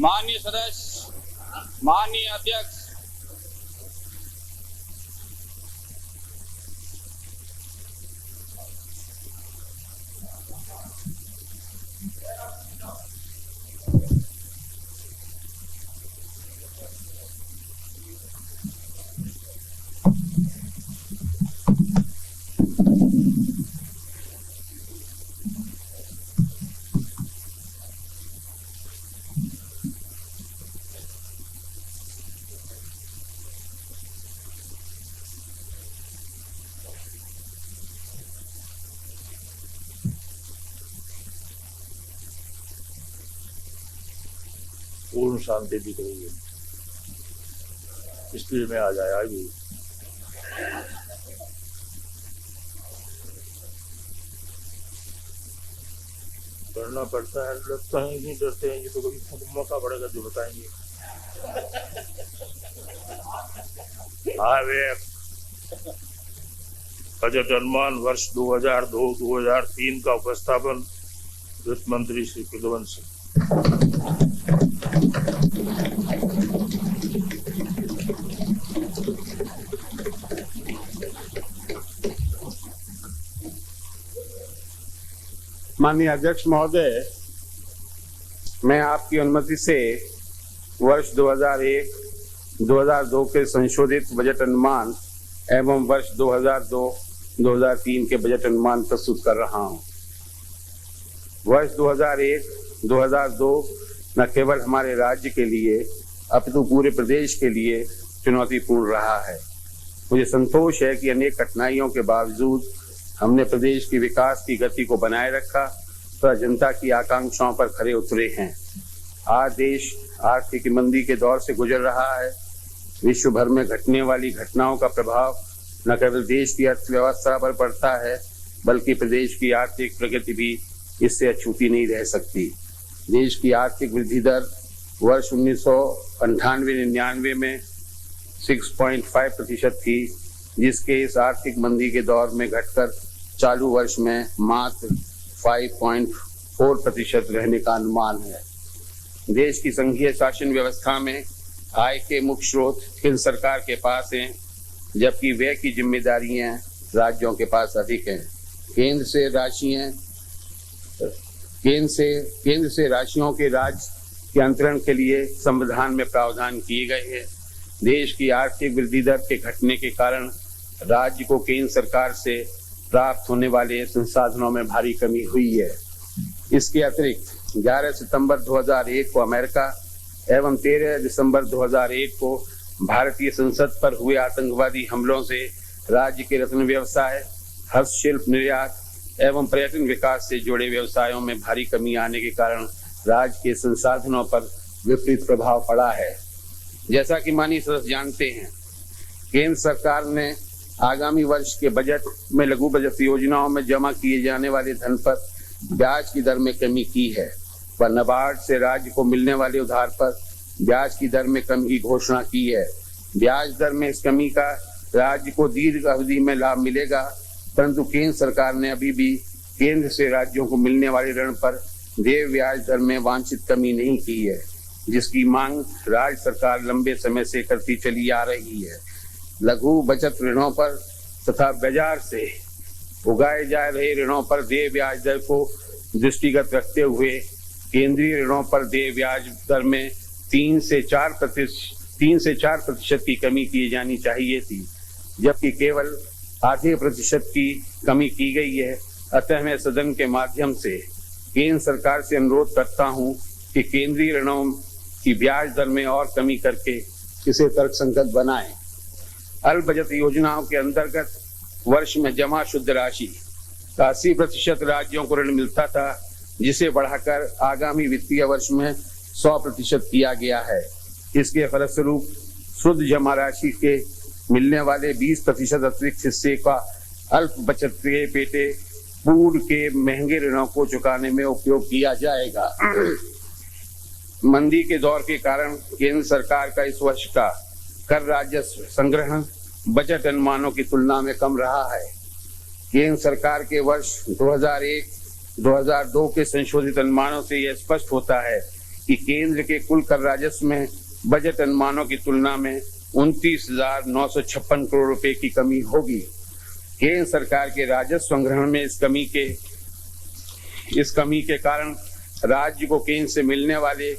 माननीय सदस्य, माननीय अध्यक्ष, पूर्ण शांति दिख रही है, इसलिए मैं आ जाया भी। करना पड़ता है, लगता है नहीं डरते हैं, ये तो कभी मौका पड़ेगा जो बताएंगे। बजट अनुमान वर्ष 2002-2003 का उपस्थापन वित्त मंत्री श्री पिलवंत सिंह। माननीय अध्यक्ष महोदय, मैं आपकी अनुमति से वर्ष 2001-2002 के संशोधित बजट अनुमान एवं वर्ष 2002-2003 के बजट अनुमान प्रस्तुत कर रहा हूं। वर्ष 2001-2002 न केवल हमारे राज्य के लिए अपितु पूरे प्रदेश के लिए चुनौतीपूर्ण रहा है। मुझे संतोष है कि अनेक कठिनाइयों के बावजूद हमने प्रदेश की विकास की गति को बनाए रखा तथा जनता की आकांक्षाओं पर खरे उतरे हैं। आज देश आर्थिक मंदी के दौर से गुजर रहा है। विश्व भर में घटने वाली घटनाओं का प्रभाव न केवल देश की अर्थव्यवस्था पर पड़ता है, बल्कि प्रदेश की आर्थिक प्रगति भी इससे अछूती नहीं रह सकती। देश की आर्थिक वृद्धि दर वर्ष 1998-99 में 6.5% थी, जिसके इस आर्थिक मंदी के दौर में घटकर चालू वर्ष में मात्र 5.4% रहने का अनुमान है। देश की संघीय शासन व्यवस्था में आय के मुख्य स्रोत केंद्र सरकार के पास हैं, जबकि व्यय की जिम्मेदारियां राज्यों के पास अधिक हैं। केंद्र से राशियों के राज्य के अंतरण के लिए संविधान में प्रावधान किए गए हैं। देश की आर्थिक वृद्धि दर के घटने के कारण राज्य को केंद्र सरकार से प्राप्त होने वाले संसाधनों में भारी कमी हुई है। इसके अतिरिक्त 11 सितंबर 2001 को अमेरिका एवं 13 दिसंबर 2001 को भारतीय संसद पर हुए आतंकवादी हमलों से राज्य के रत्न व्यवसाय, हस्तशिल्प, निर्यात एवं पर्यटन विकास से जुड़े व्यवसायों में भारी कमी आने के कारण राज्य के संसाधनों पर विपरीत प्रभाव पड़ा है। जैसा कि माननीय सदस्य जानते हैं, केंद्र सरकार ने आगामी वर्ष के बजट में लघु बचत योजनाओं में जमा किए जाने वाले धन पर ब्याज की दर में कमी की है। वह नाबार्ड से राज्य को मिलने वाले उधार पर ब्याज की दर में कमी की घोषणा की है। ब्याज दर में इस कमी का राज्य को दीर्घ अवधि में लाभ मिलेगा, परंतु केंद्र सरकार ने अभी भी केंद्र से राज्यों को मिलने वाले ऋण पर देय ब्याज दर में वांछित कमी नहीं की है, जिसकी मांग राज्य सरकार लंबे समय से करती चली आ रही है। लघु बचत ऋणों पर तथा बाजार से उगाए जा रहे ऋणों पर देय ब्याज दर को दृष्टिगत रखते हुए केंद्रीय ऋणों पर देय ब्याज दर में 3 से 4% की कमी की जानी चाहिए थी, जबकि केवल आधे प्रतिशत की कमी की गई है। अतः मैं सदन के माध्यम से केंद्र सरकार से अनुरोध करता हूं कि केंद्रीय ऋणों की ब्याज दर में और कमी करके इसे तर्कसंगत बनाएं। अल्प बचत योजनाओं के अंतर्गत वर्ष में जमा शुद्ध राशि का 80% राज्यों को ऋण मिलता था, जिसे बढ़ाकर आगामी वित्तीय वर्ष में 100% किया गया है। इसके फलस्वरूप शुद्ध जमा राशि के मिलने वाले 20% अतिरिक्त हिस्से का अल्प बचत के पेटे पूर्व के महंगे ऋणों को चुकाने में उपयोग किया जाएगा। मंदी के दौर के कारण केंद्र सरकार का इस वर्ष का कर राजस्व संग्रहण बजट अनुमानों की तुलना में कम रहा है। केंद्र सरकार के वर्ष 2001-2002 के संशोधित अनुमानों से यह स्पष्ट होता है कि केंद्र के कुल कर राजस्व में बजट अनुमानों की तुलना में 29,956 करोड़ रुपए की कमी होगी। केंद्र सरकार के राजस्व संग्रहण में इस कमी के कारण राज्य को केंद्र से मिलने वाले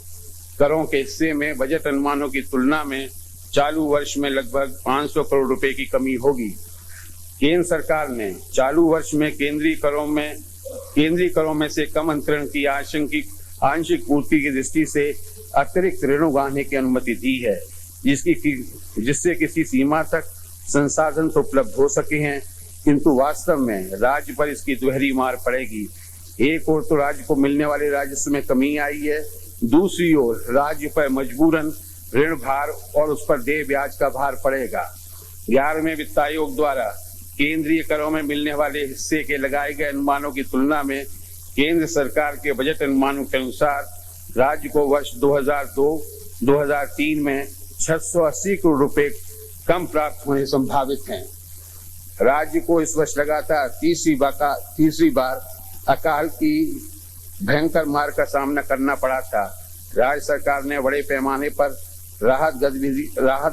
करों के हिस्से में बजट अनुमानों की तुलना में चालू वर्ष में लगभग 500 करोड़ रुपए की कमी होगी। केंद्र सरकार ने चालू वर्ष में केंद्रीय करों में से कम अंतरण की आंशिक पूर्ति की दृष्टि से अतिरिक्त ऋण उगाहने की अनुमति दी है, जिससे किसी सीमा तक संसाधन तो उपलब्ध हो सके हैं, किंतु वास्तव में राज्य पर इसकी दोहरी मार पड़ेगी। एक ओर तो राज्य को मिलने वाले राजस्व में कमी आई है, दूसरी ओर राज्य पर मजबूरन ऋण भार और उस पर देय ब्याज का भार पड़ेगा। 11वें वित्त आयोग द्वारा केंद्रीय करों में मिलने वाले हिस्से के लगाए गए अनुमानों की तुलना में केंद्र सरकार के बजट अनुमानों के अनुसार राज्य को वर्ष 2002-2003 में 680 करोड़ रुपए कम प्राप्त होने संभावित हैं। राज्य को इस वर्ष लगातार तीसरी बार अकाल की भयंकर मार का सामना करना पड़ा था। राज्य सरकार ने बड़े पैमाने पर राहत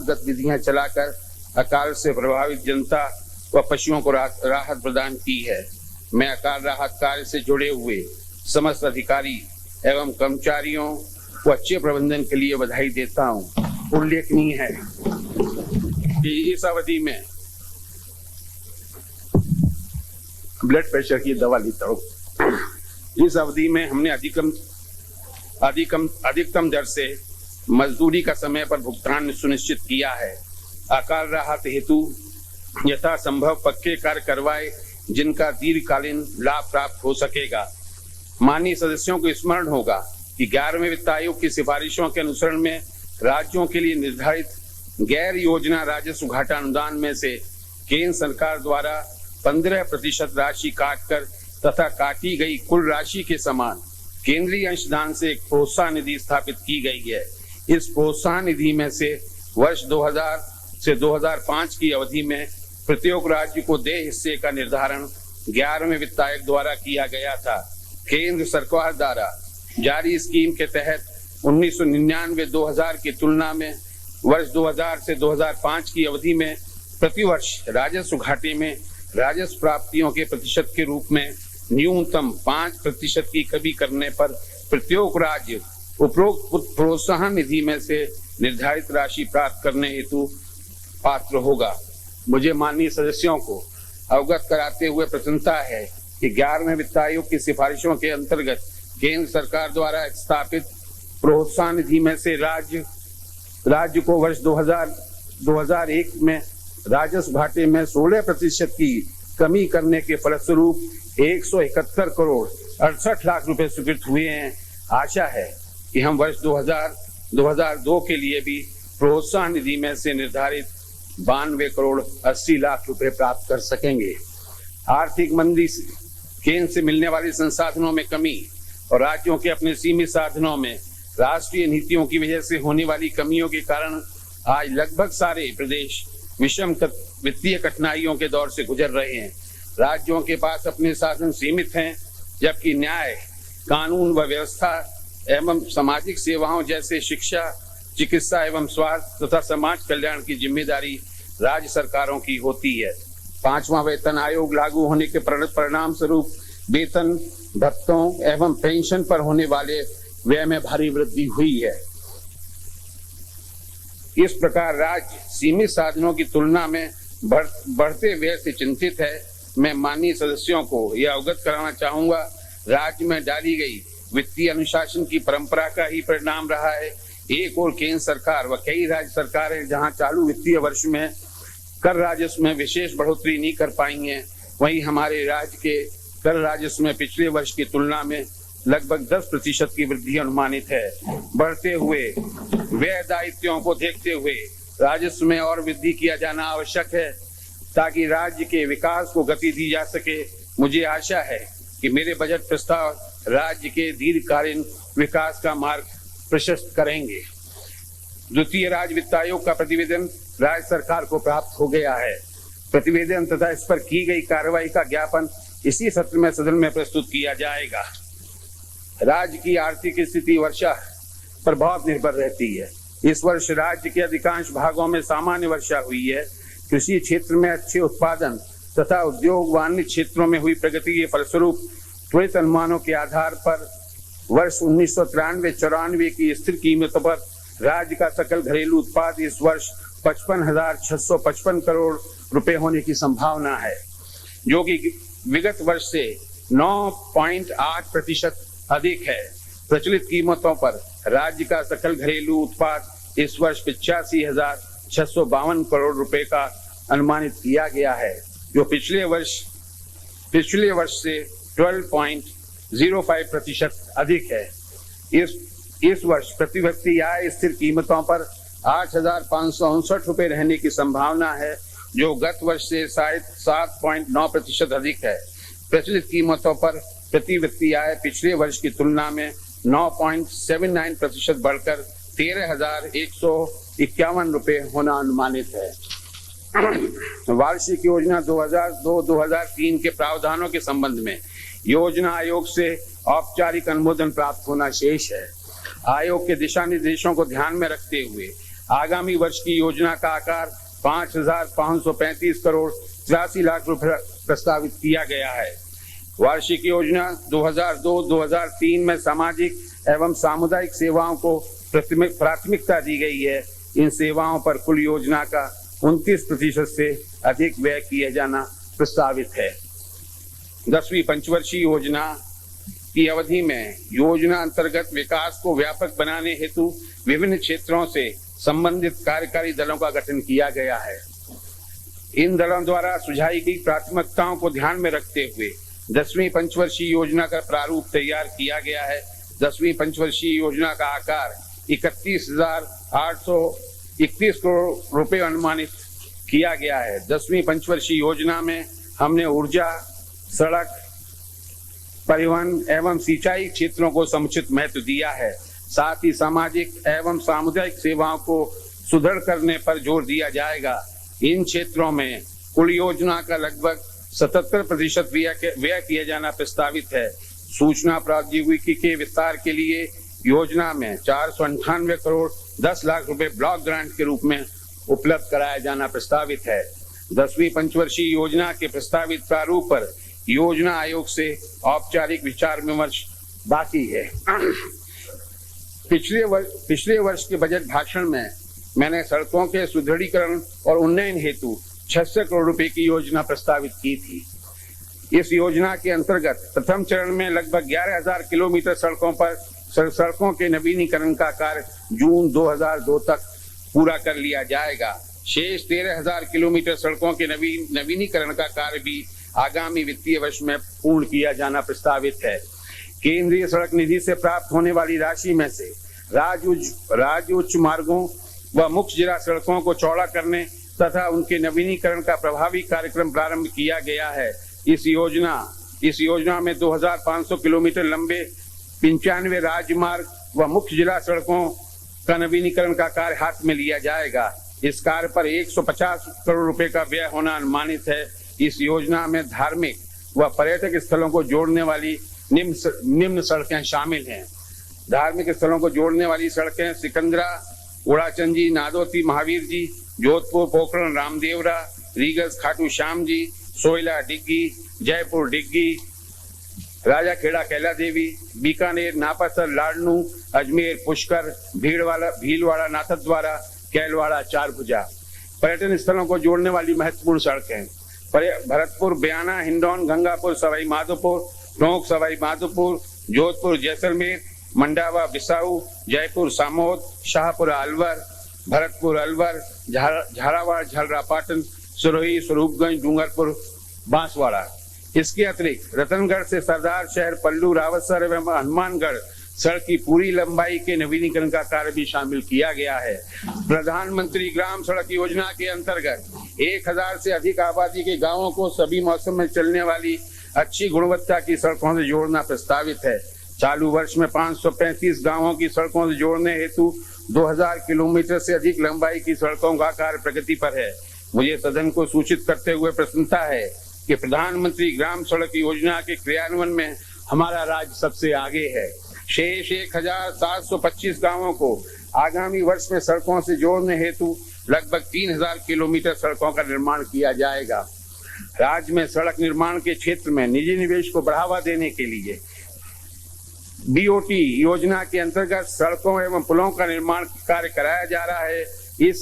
गतिविधियां चलाकर अकाल से प्रभावित जनता व पशुओं को राहत प्रदान की है। मैं अकाल राहत कार्य से जुड़े हुए समस्त अधिकारी एवं कर्मचारियों को अच्छे प्रबंधन के लिए बधाई देता हूं। उल्लेखनीय है कि इस अवधि में ब्लड प्रेशर की दवा लेता हूं। इस अवधि में हमने अधिकतम दर से मजदूरी का समय पर भुगतान सुनिश्चित किया है। अकाल राहत हेतु यथासंभव पक्के कार्य करवाए जिनका दीर्घकालीन लाभ प्राप्त हो सकेगा। माननीय सदस्यों को स्मरण होगा कि 11वें वित्त आयोग की सिफारिशों के अनुसरण में राज्यों के लिए निर्धारित गैर योजना राजस्व घाटा अनुदान में से केंद्र सरकार द्वारा 15% राशि काटकर तथा काटी गई कुल राशि के समान केंद्रीय अंशदान से एक प्रोत्साहन निधि स्थापित की गई है। इस प्रोत्साहन निधि में से वर्ष 2000 से 2005 की अवधि में प्रत्येक राज्य को देय हिस्से का निर्धारण 11वें वित्त आयोग द्वारा किया गया था। केंद्र सरकार द्वारा जारी स्कीम के तहत 1999-2000 की तुलना में वर्ष 2000 से 2005 की अवधि में प्रतिवर्ष राजस्व घाटे में राजस्व प्राप्तियों के प्रतिशत के रूप में न्यूनतम 5% की कमी करने पर प्रत्येक राज्य उपरोक्त प्रोत्साहन निधि में से निर्धारित राशि प्राप्त करने हेतु पात्र होगा। मुझे माननीय सदस्यों को अवगत कराते हुए प्रसन्नता है कि 11वें वित्त आयोग की सिफारिशों के अंतर्गत केंद्र सरकार द्वारा स्थापित प्रोत्साहन निधि में से राज्य को वर्ष 2001 में राजस्व घाटे में 16% की कमी करने के फलस्वरूप 171 करोड़ 68 लाख रुपए स्वीकृत हुए हैं। आशा है कि हम वर्ष 2002 के लिए भी प्रोत्साहन निधि में से निर्धारित 92 करोड़ 80 लाख रुपए प्राप्त कर सकेंगे। आर्थिक मंदी, केंद्र से मिलने वाले संसाधनों में कमी और राज्यों के अपने सीमित साधनों में राष्ट्रीय नीतियों की वजह से होने वाली कमियों के कारण आज लगभग सारे प्रदेश विषम वित्तीय कठिनाइयों के दौर से गुजर रहे हैं। राज्यों के पास अपने साधन सीमित हैं, जबकि न्याय, कानून व व्यवस्था एवं सामाजिक सेवाओं जैसे शिक्षा, चिकित्सा एवं स्वास्थ्य तथा समाज कल्याण की जिम्मेदारी राज्य सरकारों की होती है। 5वां वेतन आयोग लागू होने के परिणाम स्वरूप वेतन, भत्तों एवं पेंशन पर होने वाले व्यय में भारी वृद्धि हुई है। इस प्रकार राज्य सीमित साधनों की तुलना में बढ़ते व्यय से चिंतित है। मैं माननीय सदस्यों को यह अवगत कराना चाहूंगा, राज्य में डाली गई वित्तीय अनुशासन की परंपरा का ही परिणाम रहा है। एक और केंद्र सरकार व कई राज्य सरकारें जहां चालू वित्तीय वर्ष में कर राजस्व में विशेष बढ़ोतरी नहीं कर पाई हैं, वहीं हमारे राज्य के कर राजस्व में पिछले वर्ष की तुलना में लगभग 10% की वृद्धि अनुमानित है। बढ़ते हुए व्यय दायित्वों को देखते हुए राजस्व में और वृद्धि किया जाना आवश्यक है ताकि राज्य के विकास को गति दी जा सके। मुझे आशा है कि मेरे बजट प्रस्ताव राज्य के दीर्घकालीन विकास का मार्ग प्रशस्त करेंगे। द्वितीय राज्य वित्त आयोग का प्रतिवेदन राज्य सरकार को प्राप्त हो गया है। प्रतिवेदन तथा इस पर की गई कार्रवाई का ज्ञापन इसी सत्र में सदन में प्रस्तुत किया जाएगा। राज्य की आर्थिक स्थिति वर्ष पर बहुत निर्भर रहती है। इस वर्ष राज्य के अधिकांश भागों में सामान्य वर्षा हुई है। कृषि क्षेत्र में अच्छे उत्पादन तथा उद्योग व अन्य क्षेत्रों में हुई प्रगति के फलस्वरूप त्वरित अनुमानों के आधार पर वर्ष 1993-94 की स्थिर कीमतों पर राज्य का सकल घरेलू उत्पाद इस वर्ष 55,655 करोड़ रुपए होने की संभावना है, जो कि विगत वर्ष से 9.8% अधिक है। प्रचलित कीमतों पर राज्य का सकल घरेलू उत्पाद इस वर्ष 85,652 करोड़ रुपए का अनुमानित किया गया है, जो पिछले वर्ष से 12.05% अधिक है। इस वर्ष प्रति व्यक्ति आय स्थिर कीमतों पर 8,559 रुपए रहने की संभावना है, जो गत वर्ष से शायद 7.9% अधिक है। प्रचलित कीमतों पर प्रति व्यक्ति आय पिछले वर्ष की तुलना में 9.79% बढ़कर 13,151 रुपए होना अनुमानित है। वार्षिक योजना 2002-2003 के प्रावधानों के संबंध में योजना आयोग से औपचारिक अनुमोदन प्राप्त होना शेष है। आयोग के दिशा निर्देशों को ध्यान में रखते हुए आगामी वर्ष की योजना का आकार 5,535 करोड़ 83 लाख रुपए प्रस्तावित किया गया है। वार्षिक योजना 2002-2003 में सामाजिक एवं सामुदायिक सेवाओं को प्राथमिकता दी गई है। इन सेवाओं पर कुल योजना का 29% से अधिक व्यय किया जाना प्रस्तावित है। 10वीं पंचवर्षीय योजना की अवधि में योजना अंतर्गत विकास को व्यापक बनाने हेतु विभिन्न क्षेत्रों से संबंधित कार्यकारी दलों का गठन किया गया है। इन दलों द्वारा सुझाई गई प्राथमिकताओं को ध्यान में रखते हुए 10वीं पंचवर्षीय योजना का प्रारूप तैयार किया गया है। 10वीं पंचवर्षीय योजना का आकार 31,831 करोड़ रुपए अनुमानित किया गया है। 10वीं पंचवर्षीय योजना में हमने ऊर्जा, सड़क, परिवहन एवं सिंचाई क्षेत्रों को समुचित महत्व दिया है। साथ ही सामाजिक एवं सामुदायिक सेवाओं को सुदृढ़ करने पर जोर दिया जाएगा। इन क्षेत्रों में कुल योजना का लगभग 77% व्यय किया जाना प्रस्तावित है। सूचना प्रौद्योगिकी के विस्तार के लिए योजना में 498 करोड़ 10 लाख रुपए ब्लॉक ग्रांट के रूप में उपलब्ध कराया जाना प्रस्तावित है। 10वीं पंचवर्षीय योजना के प्रस्तावित प्रारूप पर योजना आयोग से औपचारिक विचार विमर्श बाकी है। पिछले वर्ष के बजट भाषण में मैंने सड़कों के सुदृढ़ीकरण और उन्नयन हेतु 600 करोड़ रुपए की योजना प्रस्तावित की थी। इस योजना के अंतर्गत प्रथम चरण में लगभग 11,000 किलोमीटर सड़कों के नवीनीकरण का कार्य जून 2002 तक पूरा कर लिया जाएगा। शेष 13,000 किलोमीटर सड़कों के नवीनीकरण का कार्य भी आगामी वित्तीय वर्ष में पूर्ण किया जाना प्रस्तावित है। केंद्रीय सड़क निधि से प्राप्त होने वाली राशि में से राज्य उच्च मार्गों व मुख्य जिला सड़कों को चौड़ा करने तथा उनके नवीनीकरण का प्रभावी कार्यक्रम प्रारंभ किया गया है। इस योजना में 2,500 किलोमीटर लंबे 95 राजमार्ग व मुख्य जिला सड़कों का नवीनीकरण का कार्य हाथ में लिया जाएगा। इस कार्य पर 150 करोड़ रुपए का व्यय होना अनुमानित है। इस योजना में धार्मिक व पर्यटक स्थलों को जोड़ने वाली निम्न सड़कें शामिल हैं। धार्मिक स्थलों को जोड़ने वाली सड़कें सिकंदरा, उड़ाचंजी, नादोती, महावीर जी, जोधपुर, पोखरण, रामदेवरा, रीगस, खाटू श्याम जी, सोयला डिग्गी, जयपुर डिग्गी, राजा खेड़ा कैला देवी, बीकानेर, नापासर, लाडनू, अजमेर, पुष्कर, भीलवाड़ा, नाथद्वारा, कैलवाड़ा, चारभुजा। पर्यटन स्थलों को जोड़ने वाली महत्वपूर्ण सड़कें भरतपुर, बयाना, हिंडौन, गंगापुर, सवाई माधोपुर, टोंक, सवाई माधोपुर, जोधपुर, जैसलमेर, मंडावा, बिसाऊ, जयपुर, सामोद, शाहपुरा, अलवर, भरतपुर, अलवर, झालावाड़, झलरापाटन, सिरोही, स्वरूपगंज, डूंगरपुर, बांसवाड़ा। इसके अतिरिक्त रतनगढ़ से सरदार शहर, पल्लू, रावतसर एवं हनुमानगढ़ सड़क की पूरी लंबाई के नवीनीकरण का कार्य भी शामिल किया गया है। प्रधानमंत्री ग्राम सड़क योजना के अंतर्गत 1,000 से अधिक आबादी के गांवों को सभी मौसम में चलने वाली अच्छी गुणवत्ता की सड़कों से जोड़ना प्रस्तावित है। चालू वर्ष में 535 गांवों की सड़कों से जोड़ने हेतु 2,000 किलोमीटर से अधिक लंबाई की सड़कों का कार्य प्रगति पर है। मुझे सदन को सूचित करते हुए प्रसन्नता है कि प्रधानमंत्री ग्राम सड़क योजना के क्रियान्वयन में हमारा राज्य सबसे आगे है। शेष 1725 गांवों को आगामी वर्ष में सड़कों से जोड़ने हेतु लगभग 3000 किलोमीटर सड़कों का निर्माण किया जाएगा। राज्य में सड़क निर्माण के क्षेत्र में निजी निवेश को बढ़ावा देने के लिए बीओटी योजना के अंतर्गत सड़कों एवं पुलों का निर्माण कार्य कराया जा रहा है। इस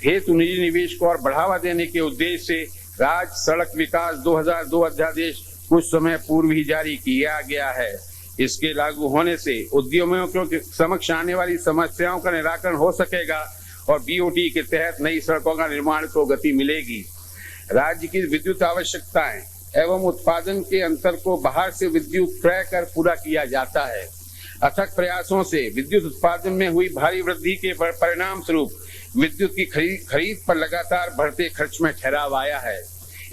हेतु निजी निवेश को और बढ़ावा देने के उद्देश्य से राज्य सड़क विकास 2002 अध्यादेश कुछ समय पूर्व ही जारी किया गया है। इसके लागू होने से उद्यमियों के समक्ष आने वाली समस्याओं का निराकरण हो सकेगा और बीओटी के तहत नई सड़कों का निर्माण को गति मिलेगी। राज्य की विद्युत आवश्यकताएं एवं उत्पादन के अंतर को बाहर से विद्युत क्रय कर पूरा किया जाता है। अथक प्रयासों से विद्युत उत्पादन में हुई भारी वृद्धि के परिणाम स्वरूप विद्युत की खरीद पर लगातार बढ़ते खर्च में ठहराव आया है।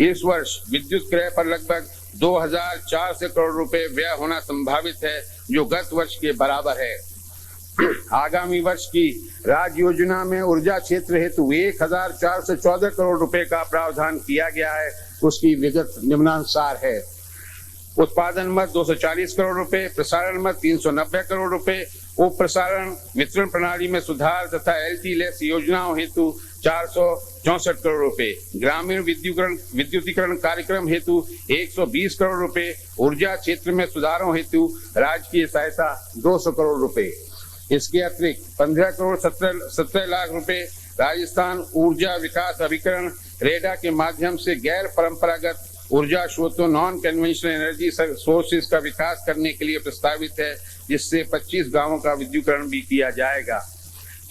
इस वर्ष विद्युत क्रय पर लगभग 2400 करोड़ रुपए व्यय होना संभावित है, जो गत वर्ष के बराबर है। आगामी वर्ष की राज्य योजना में ऊर्जा क्षेत्र हेतु 1414 करोड़ रुपए का प्रावधान किया गया है। उसकी विगत निम्नानुसार है। उत्पादन मद 240 करोड़ रुपए, प्रसारण मद 390 करोड़ रुपए, उप प्रसारण वितरण प्रणाली में सुधार तथा एलटी लेस योजनाओं हेतु 464 करोड़ रुपए, ग्रामीण विद्युतीकरण कार्यक्रम हेतु 120 करोड़ रुपए, ऊर्जा क्षेत्र में सुधारों हेतु राजकीय सहायता 200 करोड़ रुपए। इसके अतिरिक्त 15 करोड़ 17 लाख रुपए राजस्थान ऊर्जा विकास अभिकरण रेडा के माध्यम से गैर परंपरागत ऊर्जा स्रोतों नॉन कन्वेंशनल एनर्जी सोर्सेज का विकास करने के लिए प्रस्तावित है, जिससे 25 गांवों का विद्युतीकरण भी किया जाएगा।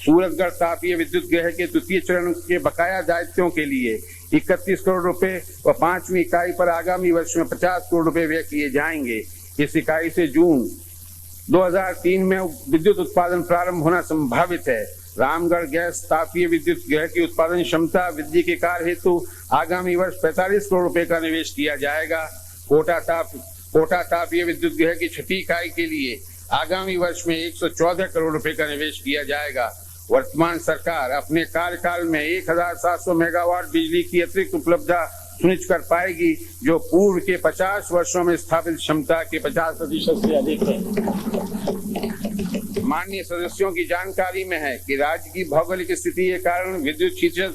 सूरतगढ़ तापीय विद्युत गृह के द्वितीय चरण के बकाया दायित्वों के लिए 31 करोड़ रुपए व 5वीं इकाई पर आगामी वर्ष में 50 करोड़ रुपए व्यय किए जाएंगे। इस इकाई से जून 2003 में विद्युत उत्पादन प्रारंभ होना संभावित है। रामगढ़ गैस तापीय विद्युत गृह की उत्पादन क्षमता वृद्धि के कार्य हेतु आगामी वर्ष 45 करोड़ रुपए का निवेश किया जाएगा। कोटा तापीय विद्युत गृह की छठी इकाई के लिए आगामी वर्ष में 114 करोड़ रुपए का निवेश किया जाएगा। वर्तमान सरकार अपने कार्यकाल में 1700 मेगावाट बिजली की अतिरिक्त उपलब्धता सुनिश्चित कर पाएगी, जो पूर्व के 50 वर्षों में स्थापित क्षमता के 50% से अधिक है। माननीय सदस्यों की जानकारी में है कि राज्य की भौगोलिक स्थिति के कारण विद्युत क्षितिज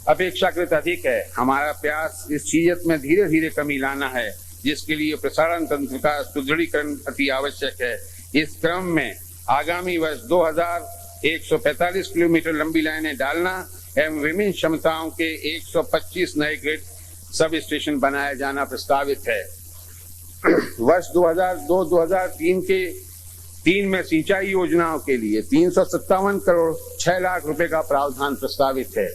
अपेक्षाकृत अधिक है। हमारा प्रयास इस क्षितिज में धीरे धीरे कमी लाना है, जिसके लिए प्रसारण तंत्र का सुदृढ़ीकरण अति आवश्यक है। इस क्रम में आगामी वर्ष 2145 किलोमीटर लंबी लाइनें डालना एवं विभिन्न क्षमताओं के 125 नए ग्रिड सब स्टेशन बनाया जाना प्रस्तावित है। वर्ष 2002-2003 के 3 में सिंचाई योजनाओं के लिए 357 करोड़ 6 लाख रुपए का प्रावधान प्रस्तावित है,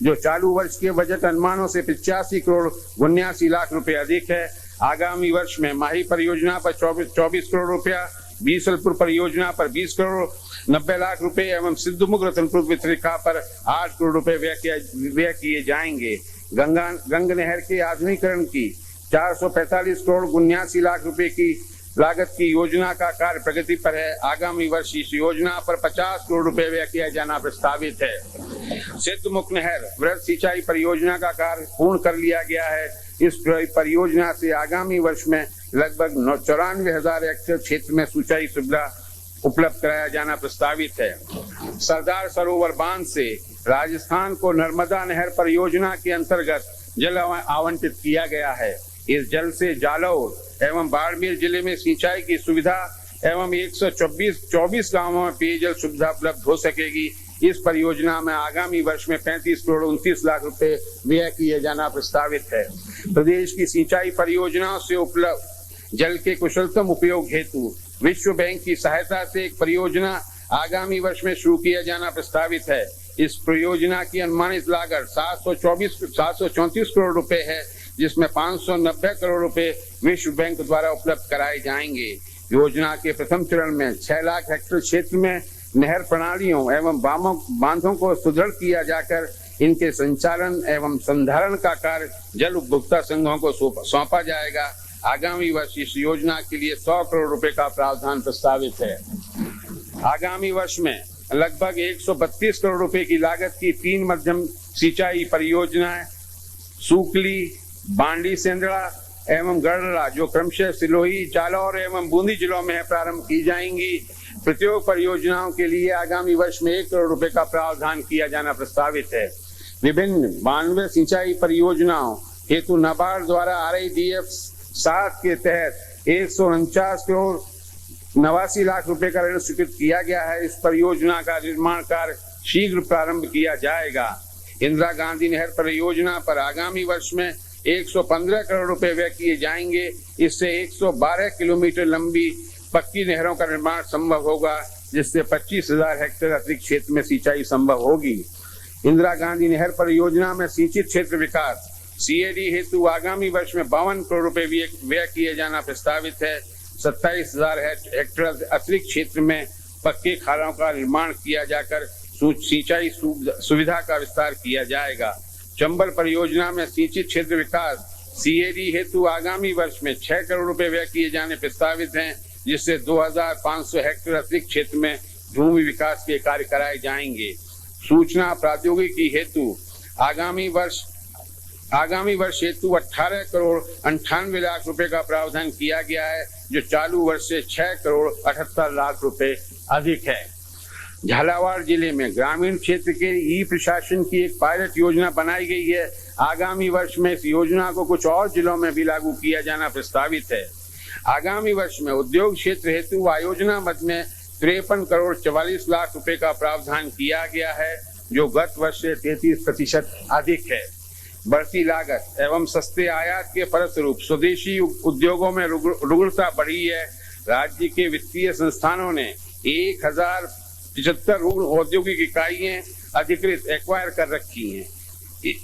जो चालू वर्ष के बजट अनुमानों से 85 करोड़ 79 लाख रुपए अधिक है। आगामी वर्ष में माही परियोजना पर 24 करोड़ रुपया, बीसलपुर परियोजना पर 20 करोड़ 90 लाख रुपए एवं सिद्धमुख रतनपुर वितरिका पर 8 करोड़ रुपए व्यय किए जाएंगे। गंगा नहर के आधुनिकीकरण की 445 करोड़ 79 लाख रुपए की लागत की योजना का कार्य प्रगति पर है। आगामी वर्ष इस योजना पर 50 करोड़ रुपए व्यय किया जाना प्रस्तावित है। सिद्धमुख नहर वृहद सिंचाई परियोजना का कार्य पूर्ण कर लिया गया है। इस परियोजना से आगामी वर्ष में लगभग 94,000 हेक्टेयर क्षेत्र में सिंचाई सुविधा उपलब्ध कराया जाना प्रस्तावित है। सरदार सरोवर बांध से राजस्थान को नर्मदा नहर परियोजना के अंतर्गत जल आवंटित किया गया है। इस जल से जालौर एवं बाड़मेर जिले में सिंचाई की सुविधा एवं 124 गांवों में पेयजल सुविधा उपलब्ध हो सकेगी। इस परियोजना में आगामी वर्ष में 35 करोड़ 29 लाख रुपए व्यय किए जाना प्रस्तावित है। प्रदेश की सिंचाई परियोजनाओं से उपलब्ध जल के कुशलतम उपयोग हेतु विश्व बैंक की सहायता से एक परियोजना आगामी वर्ष में शुरू किया जाना प्रस्तावित है। इस परियोजना की अनुमानित लागत 734 करोड़ रुपए है, जिसमें 590 करोड़ रुपए विश्व बैंक द्वारा उपलब्ध कराए जाएंगे। योजना के प्रथम चरण में 6 लाख हेक्टेयर क्षेत्र में नहर प्रणालियों एवं बांधों को सुदृढ़ किया जाकर इनके संचालन एवं संधारण का कार्य जल उपभोक्ता संघों को सौंपा जाएगा। आगामी वर्ष इस योजना के लिए 100 करोड़ रुपए का प्रावधान प्रस्तावित है। आगामी वर्ष में लगभग 132 करोड़ रुपए की लागत की 3 मध्यम सिंचाई परियोजनाएं सूकली, बांडी सेंदड़ा एवं गढ़ड़ा, जो क्रमशः सिलोही, जालौर एवं बूंदी जिलों में प्रारंभ की जाएंगी। प्रत्येक परियोजनाओं के लिए आगामी वर्ष में 1 करोड़ रुपए का प्रावधान किया जाना प्रस्तावित है। विभिन्न 92 सिंचाई परियोजनाओं हेतु नाबार्ड द्वारा RIDF 7 के तहत 149 करोड़ 89 लाख रुपए का ऋण स्वीकृत किया गया है। इस परियोजना का निर्माण कार्य शीघ्र प्रारंभ किया जाएगा। इंदिरा गांधी नहर परियोजना पर आगामी वर्ष में 115 करोड़ रुपए व्यय किए जाएंगे। इससे 112 किलोमीटर लंबी पक्की नहरों का निर्माण संभव होगा, जिससे 25,000 हेक्टेयर अतिरिक्त क्षेत्र में सिंचाई संभव होगी। इंदिरा गांधी नहर परियोजना में सिंचित क्षेत्र विकास CAD हेतु आगामी वर्ष में 52 करोड़ रुपए व्यय किए जाना प्रस्तावित है। 27,000 हेक्टेयर अतिरिक्त क्षेत्र में पक्के खालों का निर्माण किया जाकर सिंचाई सुविधा का विस्तार किया जाएगा। चंबल परियोजना में सिंचित क्षेत्र विकास CAD हेतु आगामी वर्ष में 6 करोड़ रुपए व्यय किए जाने प्रस्तावित हैं, जिससे 2,500 हेक्टेयर अतिरिक्त क्षेत्र में भूमि विकास के कार्य कराए जाएंगे। सूचना प्रौद्योगिकी हेतु आगामी वर्ष हेतु 18 करोड़ 98 लाख रुपए का प्रावधान किया गया है, जो चालू वर्ष से 6 करोड़ 78 लाख रुपए अधिक है। झालावाड़ जिले में ग्रामीण क्षेत्र के ई-प्रशासन की एक पायलट योजना बनाई गई है। आगामी वर्ष में इस योजना को कुछ और जिलों में भी लागू किया जाना प्रस्तावित है। आगामी वर्ष में उद्योग क्षेत्र हेतु आयोजना मद में 53 करोड़ 44 लाख रुपए का प्रावधान किया गया है, जो गत वर्ष से 33% अधिक है। बढ़ती लागत एवं सस्ते आयात के फलस्वरूप स्वदेशी उद्योगों में रुग्णता बढ़ी है। राज्य के वित्तीय संस्थानों ने 1075 औद्योगिक इकाइयां अधिकृत एक्वायर कर रखी हैं।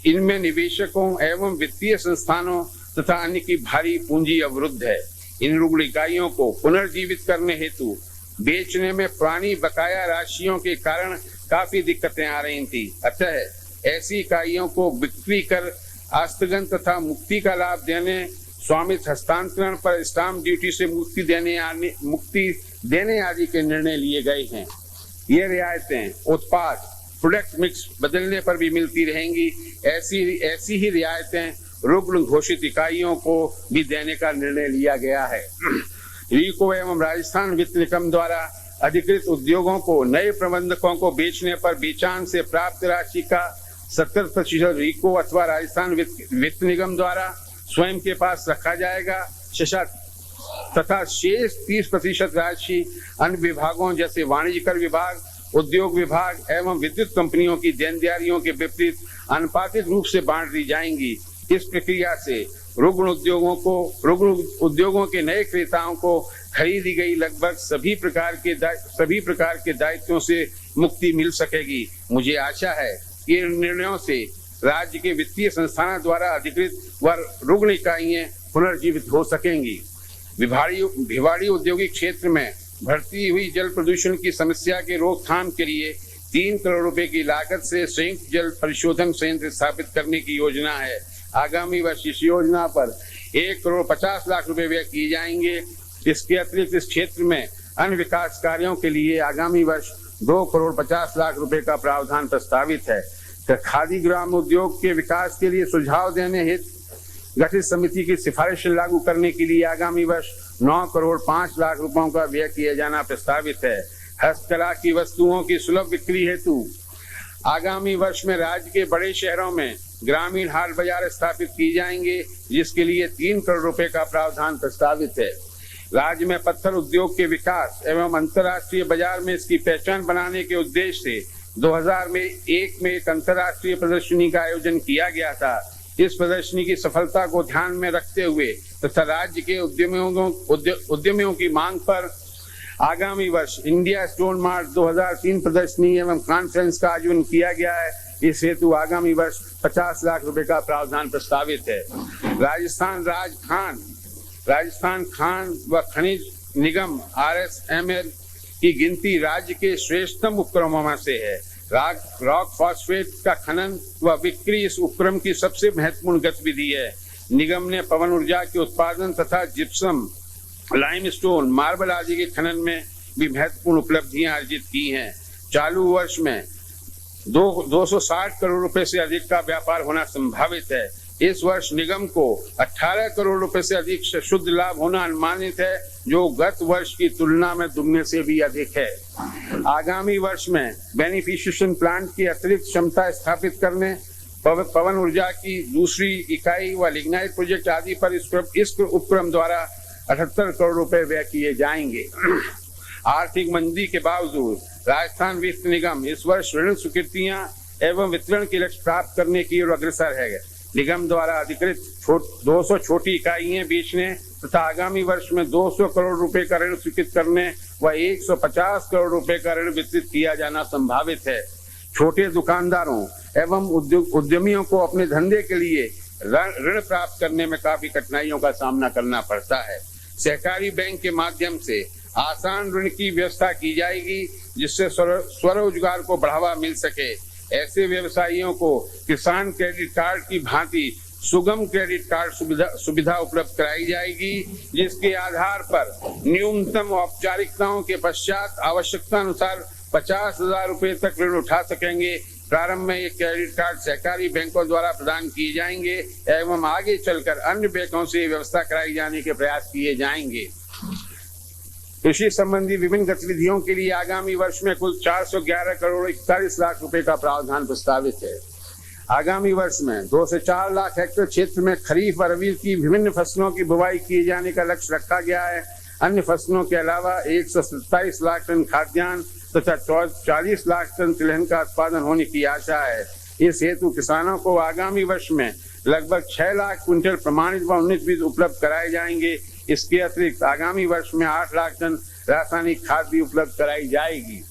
इनमें निवेशकों एवं वित्तीय संस्थानों तथा अन्य की भारी पूंजी अवरुद्ध है। इन रुग्ण इकाइयों को पुनर्जीवित करने हेतु बेचने में पुरानी बकाया राशियों के कारण काफी दिक्कतें आ रही थी। अतः ऐसी इकाइयों को बिक्री कर आस्थगन तथा मुक्ति का लाभ देने, स्वामित्व हस्तांतरण पर स्टाम्प ड्यूटी से मुक्ति देने आदि के निर्णय लिए गए हैं। ये रियायतें उत्पाद प्रोडक्ट मिक्स बदलने पर भी मिलती रहेंगी। ऐसी ही रियायतें रुग्ण घोषित इकाइयों को भी देने का निर्णय लिया गया है। रीको एवं राजस्थान वित्त निगम द्वारा अधिकृत उद्योगों को नए प्रबंधकों को बेचने पर बेचान से प्राप्त राशि का 70% रीको अथवा राजस्थान वित्त निगम द्वारा स्वयं के पास रखा जाएगा तथा शेष 30% राशि अन्य विभागों जैसे वाणिज्य कर विभाग, उद्योग विभाग एवं विद्युत कंपनियों की देनदारियों के विपरीत अनुपातिक रूप से बांट दी जाएंगी। इस प्रक्रिया से रुग्ण उद्योगों के नए क्रेताओं को खरीदी गई लगभग सभी प्रकार के दायित्वों से मुक्ति मिल सकेगी। मुझे आशा है कि इन निर्णयों से राज्य के वित्तीय संस्थानों द्वारा अधिकृत व रुग्ण इकाइयां पुनर्जीवित हो सकेंगी। भिवाड़ी औद्योगिक क्षेत्र में बढ़ती हुई जल प्रदूषण की समस्या के रोकथाम के लिए 3 करोड़ रुपए की लागत से संयुक्त जल परिशोधन संयंत्र स्थापित करने की योजना है। आगामी वर्ष इस योजना पर 1 करोड़ 50 लाख रुपए व्यय किए जाएंगे। इसके अतिरिक्त इस क्षेत्र में अन्य विकास कार्यों के लिए आगामी वर्ष 2 करोड़ 50 लाख रुपए का प्रावधान प्रस्तावित है। खादी ग्राम उद्योग के विकास के लिए सुझाव देने हेतु गठित समिति की सिफारिश लागू करने के लिए आगामी वर्ष 9 करोड़ 5 लाख रुपयों का व्यय किया जाना प्रस्तावित है। हस्तकला की वस्तुओं की सुलभ बिक्री हेतु आगामी वर्ष में राज्य के बड़े शहरों में ग्रामीण हाट बाजार स्थापित किए जाएंगे, जिसके लिए 3 करोड़ रुपए का प्रावधान प्रस्तावित है। राज्य में पत्थर उद्योग के विकास एवं अंतर्राष्ट्रीय बाजार में इसकी पहचान बनाने के उद्देश्य से 2001 में एक अंतर्राष्ट्रीय प्रदर्शनी का आयोजन किया गया था। इस प्रदर्शनी की सफलता को ध्यान में रखते हुए तथा राज्य के उद्यमियों की मांग पर आगामी वर्ष इंडिया स्टोन मार्ट 2003 प्रदर्शनी एवं कॉन्फ्रेंस का आयोजन किया गया है। इस हेतु आगामी वर्ष 50 लाख रुपए का प्रावधान प्रस्तावित है। राजस्थान खान व खनिज निगम RSML की गिनती राज्य के श्रेष्ठतम उपक्रमों में से है। रॉक फॉस्फेट का खनन व बिक्री इस उपक्रम की सबसे महत्वपूर्ण गतिविधि है। निगम ने पवन ऊर्जा के उत्पादन तथा जिप्सम, लाइमस्टोन, मार्बल आदि के खनन में भी महत्वपूर्ण उपलब्धियां अर्जित की हैं। चालू वर्ष में 260 करोड़ रुपए से अधिक का व्यापार होना संभावित है। इस वर्ष निगम को 18 करोड़ रुपए से अधिक शुद्ध लाभ होना अनुमानित है, जो गत वर्ष की तुलना में दुगने से भी अधिक है। आगामी वर्ष में बेनिफिशिएशन प्लांट की अतिरिक्त क्षमता स्थापित करने, पवन ऊर्जा की दूसरी इकाई व लिग्नाइट प्रोजेक्ट आदि पर इस उपक्रम द्वारा 78 करोड़ रुपए व्यय किए जाएंगे। आर्थिक मंदी के बावजूद राजस्थान वित्त निगम इस वर्ष ऋण स्वीकृतियां एवं वितरण के लक्ष्य प्राप्त करने की ओर अग्रसर है। निगम द्वारा अधिकृत 200 छोटी इकाइयां बेचने तथा आगामी वर्ष में 200 करोड़ रुपए का ऋण स्वीकृत करने व 150 करोड़ रुपए का ऋण वितरित किया जाना संभावित है। छोटे दुकानदारों एवं उद्यमियों को अपने धंधे के लिए ऋण प्राप्त करने में काफी कठिनाइयों का सामना करना पड़ता है। सहकारी बैंक के माध्यम से आसान ऋण की व्यवस्था की जाएगी, जिससे स्वरोजगार को बढ़ावा मिल सके। ऐसे व्यवसायियों को किसान क्रेडिट कार्ड की भांति सुगम क्रेडिट कार्ड सुविधा उपलब्ध कराई जाएगी, जिसके आधार पर न्यूनतम औपचारिकताओं के पश्चात आवश्यकता अनुसार 50,000 रुपए तक ऋण उठा सकेंगे। प्रारंभ में ये क्रेडिट कार्ड सहकारी बैंकों द्वारा प्रदान किए जाएंगे एवं आगे चलकर अन्य बैंकों से व्यवस्था कराई जाने के प्रयास किए जाएंगे। कृषि संबंधी विभिन्न गतिविधियों के लिए आगामी वर्ष में कुल 411 करोड़ 41 लाख रुपए का प्रावधान प्रस्तावित है। आगामी वर्ष में 2 से 4 लाख हेक्टेयर क्षेत्र में खरीफ और रबी की विभिन्न फसलों की बुवाई किए जाने का लक्ष्य रखा गया है। अन्य फसलों के अलावा 127 लाख टन खाद्यान्न तथा 40 लाख टन तिलहन का उत्पादन होने की आशा है। इस हेतु किसानों को आगामी वर्ष में लगभग 6 लाख क्विंटल प्रमाणित व उन्नत बीज उपलब्ध कराए जाएंगे। इसके अतिरिक्त आगामी वर्ष में 8 लाख टन रासायनिक खाद भी उपलब्ध कराई जाएगी।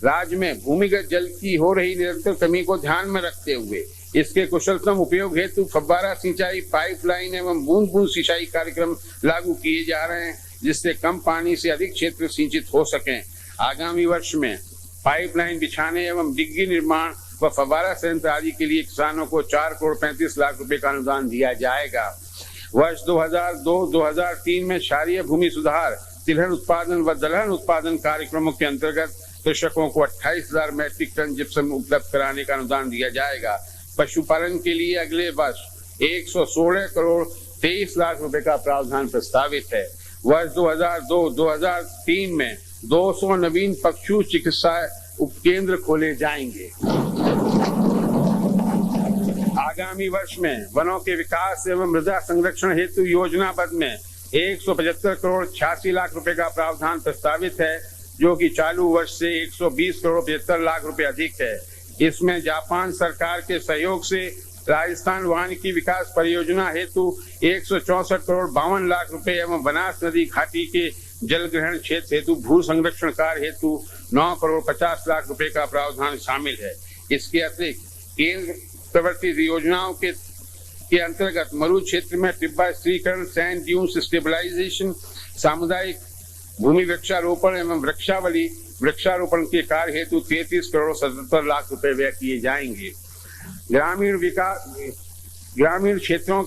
राज्य में भूमिगत जल की हो रही निरंतर कमी को ध्यान में रखते हुए इसके कुशलतम उपयोग हेतु फव्वारा सिंचाई, पाइपलाइन एवं बूंद बूंद सिंचाई कार्यक्रम लागू किए जा रहे हैं, जिससे कम पानी से अधिक क्षेत्र सिंचित हो सकें। आगामी वर्ष में पाइपलाइन बिछाने एवं डिग्गी निर्माण व फव्वारा संयंत्र आदि के लिए किसानों को 4 करोड़ 35 लाख रुपए का अनुदान दिया जाएगा। वर्ष 2002-2003 में क्षारीय भूमि सुधार, तिलहन उत्पादन व दलहन उत्पादन कार्यक्रमों के अंतर्गत कृषकों को 28,000 मैट्रिक टन जिप्सम उपलब्ध कराने का अनुदान दिया जाएगा। पशुपालन के लिए अगले वर्ष 116 करोड़ 23 लाख रुपए का प्रावधान प्रस्तावित है। वर्ष 2002-2003 में 200 नवीन पशु चिकित्सा उपकेंद्र खोले जाएंगे। आगामी वर्ष में वनों के विकास एवं मृदा संरक्षण हेतु योजनाबद्ध में 175 करोड़ 86 लाख रुपए का प्रावधान प्रस्तावित है, जो कि चालू वर्ष से 120 करोड़ 75 लाख रुपए अधिक है। इसमें जापान सरकार के सहयोग से राजस्थान वानिकी विकास परियोजना हेतु 164 करोड़ 52 लाख रुपए एवं बनास नदी घाटी के जल ग्रहण क्षेत्र हेतु भू संरक्षण कार्य हेतु 9 करोड़ 50 लाख रुपए का प्रावधान शामिल है। इसके अतिरिक्त केंद्र प्रवर्तित योजनाओं के अंतर्गत मरु क्षेत्र में टिब्बा स्थिरीकरण, सैंड ड्यून्स स्टेबलाइजेशन, सामुदायिक भूमि वृक्षारोपण एवं वृक्षारोपण के कार्य हेतु 33 करोड़ 77 लाख रुपए व्यय किए जाएंगे। ग्रामीण क्षेत्रों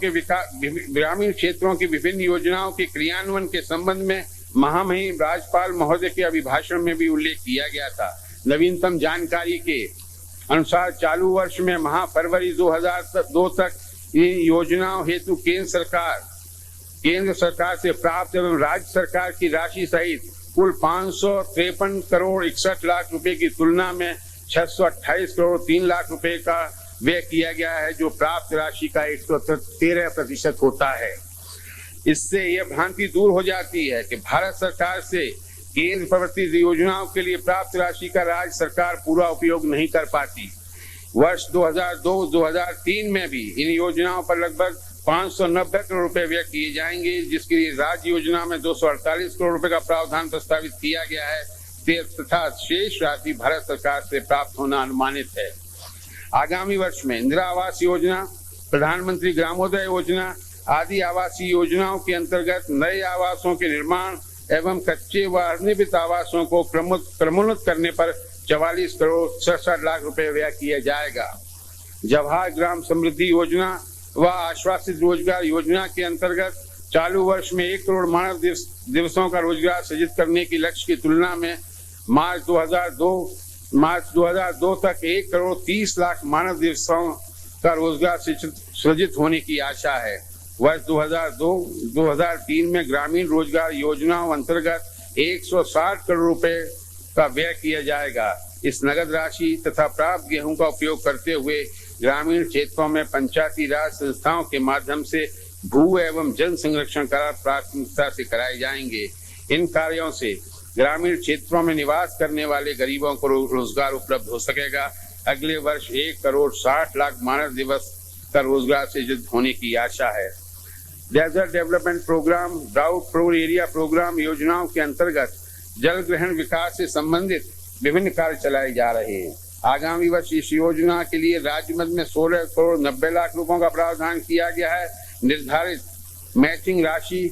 की विभिन्न योजनाओं के क्रियान्वयन के संबंध में महामहिम राज्यपाल महोदय के अभिभाषण में भी उल्लेख किया गया था। नवीनतम जानकारी के अनुसार चालू वर्ष में फरवरी 2002 तक इन योजनाओं हेतु केंद्र सरकार से प्राप्त एवं राज्य सरकार की राशि सहित कुल 553 करोड़ 61 लाख रुपए की तुलना में 628 करोड़ 3 लाख रुपए का व्यय किया गया है, जो प्राप्त राशि का 113% होता है। इससे यह भ्रांति दूर हो जाती है कि भारत सरकार से केंद्र प्रवर्तित योजनाओं के लिए प्राप्त राशि का राज्य सरकार पूरा उपयोग नहीं कर पाती। वर्ष 2002-2003 में भी इन योजनाओं पर लगभग 590 करोड़ रुपए व्यय किए जाएंगे, जिसके लिए राज्य योजना में 248 करोड़ रुपए का प्रावधान प्रस्तावित किया गया है तथा शेष राशि भारत सरकार से प्राप्त होना अनुमानित है। आगामी वर्ष में इंदिरा आवास योजना, प्रधानमंत्री ग्रामोदय योजना आदि आवासीय योजनाओं के अंतर्गत नए आवासों के निर्माण एवं कच्चे व अनिर्मित आवासों को क्रमोन्नत करने पर 44 करोड़ 67 लाख रुपए व्यय किया जाएगा। जवाहर ग्राम समृद्धि योजना व आश्वासित रोजगार योजना के अंतर्गत चालू वर्ष में 1 करोड़ मानव दिवसों का रोजगार सृजित करने की लक्ष्य की तुलना में मार्च 2002 तक 1 करोड़ 30 लाख मानव दिवसों का रोजगार सृजित होने की आशा है। वर्ष 2002-2003 में ग्रामीण रोजगार योजनाओं अंतर्गत 160 करोड़ रुपए का व्यय किया जाएगा। इस नगद राशि तथा प्राप्त गेहूं का उपयोग करते हुए ग्रामीण क्षेत्रों में पंचायती राज संस्थाओं के माध्यम से भू एवं जल संरक्षण कार्य प्राथमिकता से कराए जाएंगे। इन कार्यों से ग्रामीण क्षेत्रों में निवास करने वाले गरीबों को रोजगार उपलब्ध हो सकेगा। अगले वर्ष 1 करोड़ 60 लाख मानव दिवस का रोजगार सृजित होने की आशा है। Desert development programme, drought prone area programme योजनाओं के अंतर्गत जल ग्रहण विकास से संबंधित विभिन्न कार्य चलाए जा रहे हैं। आगामी वर्ष इस योजना के लिए राज्य मद में 16 करोड़ 90 लाख रुपयों का प्रावधान किया गया है। निर्धारित मैचिंग राशि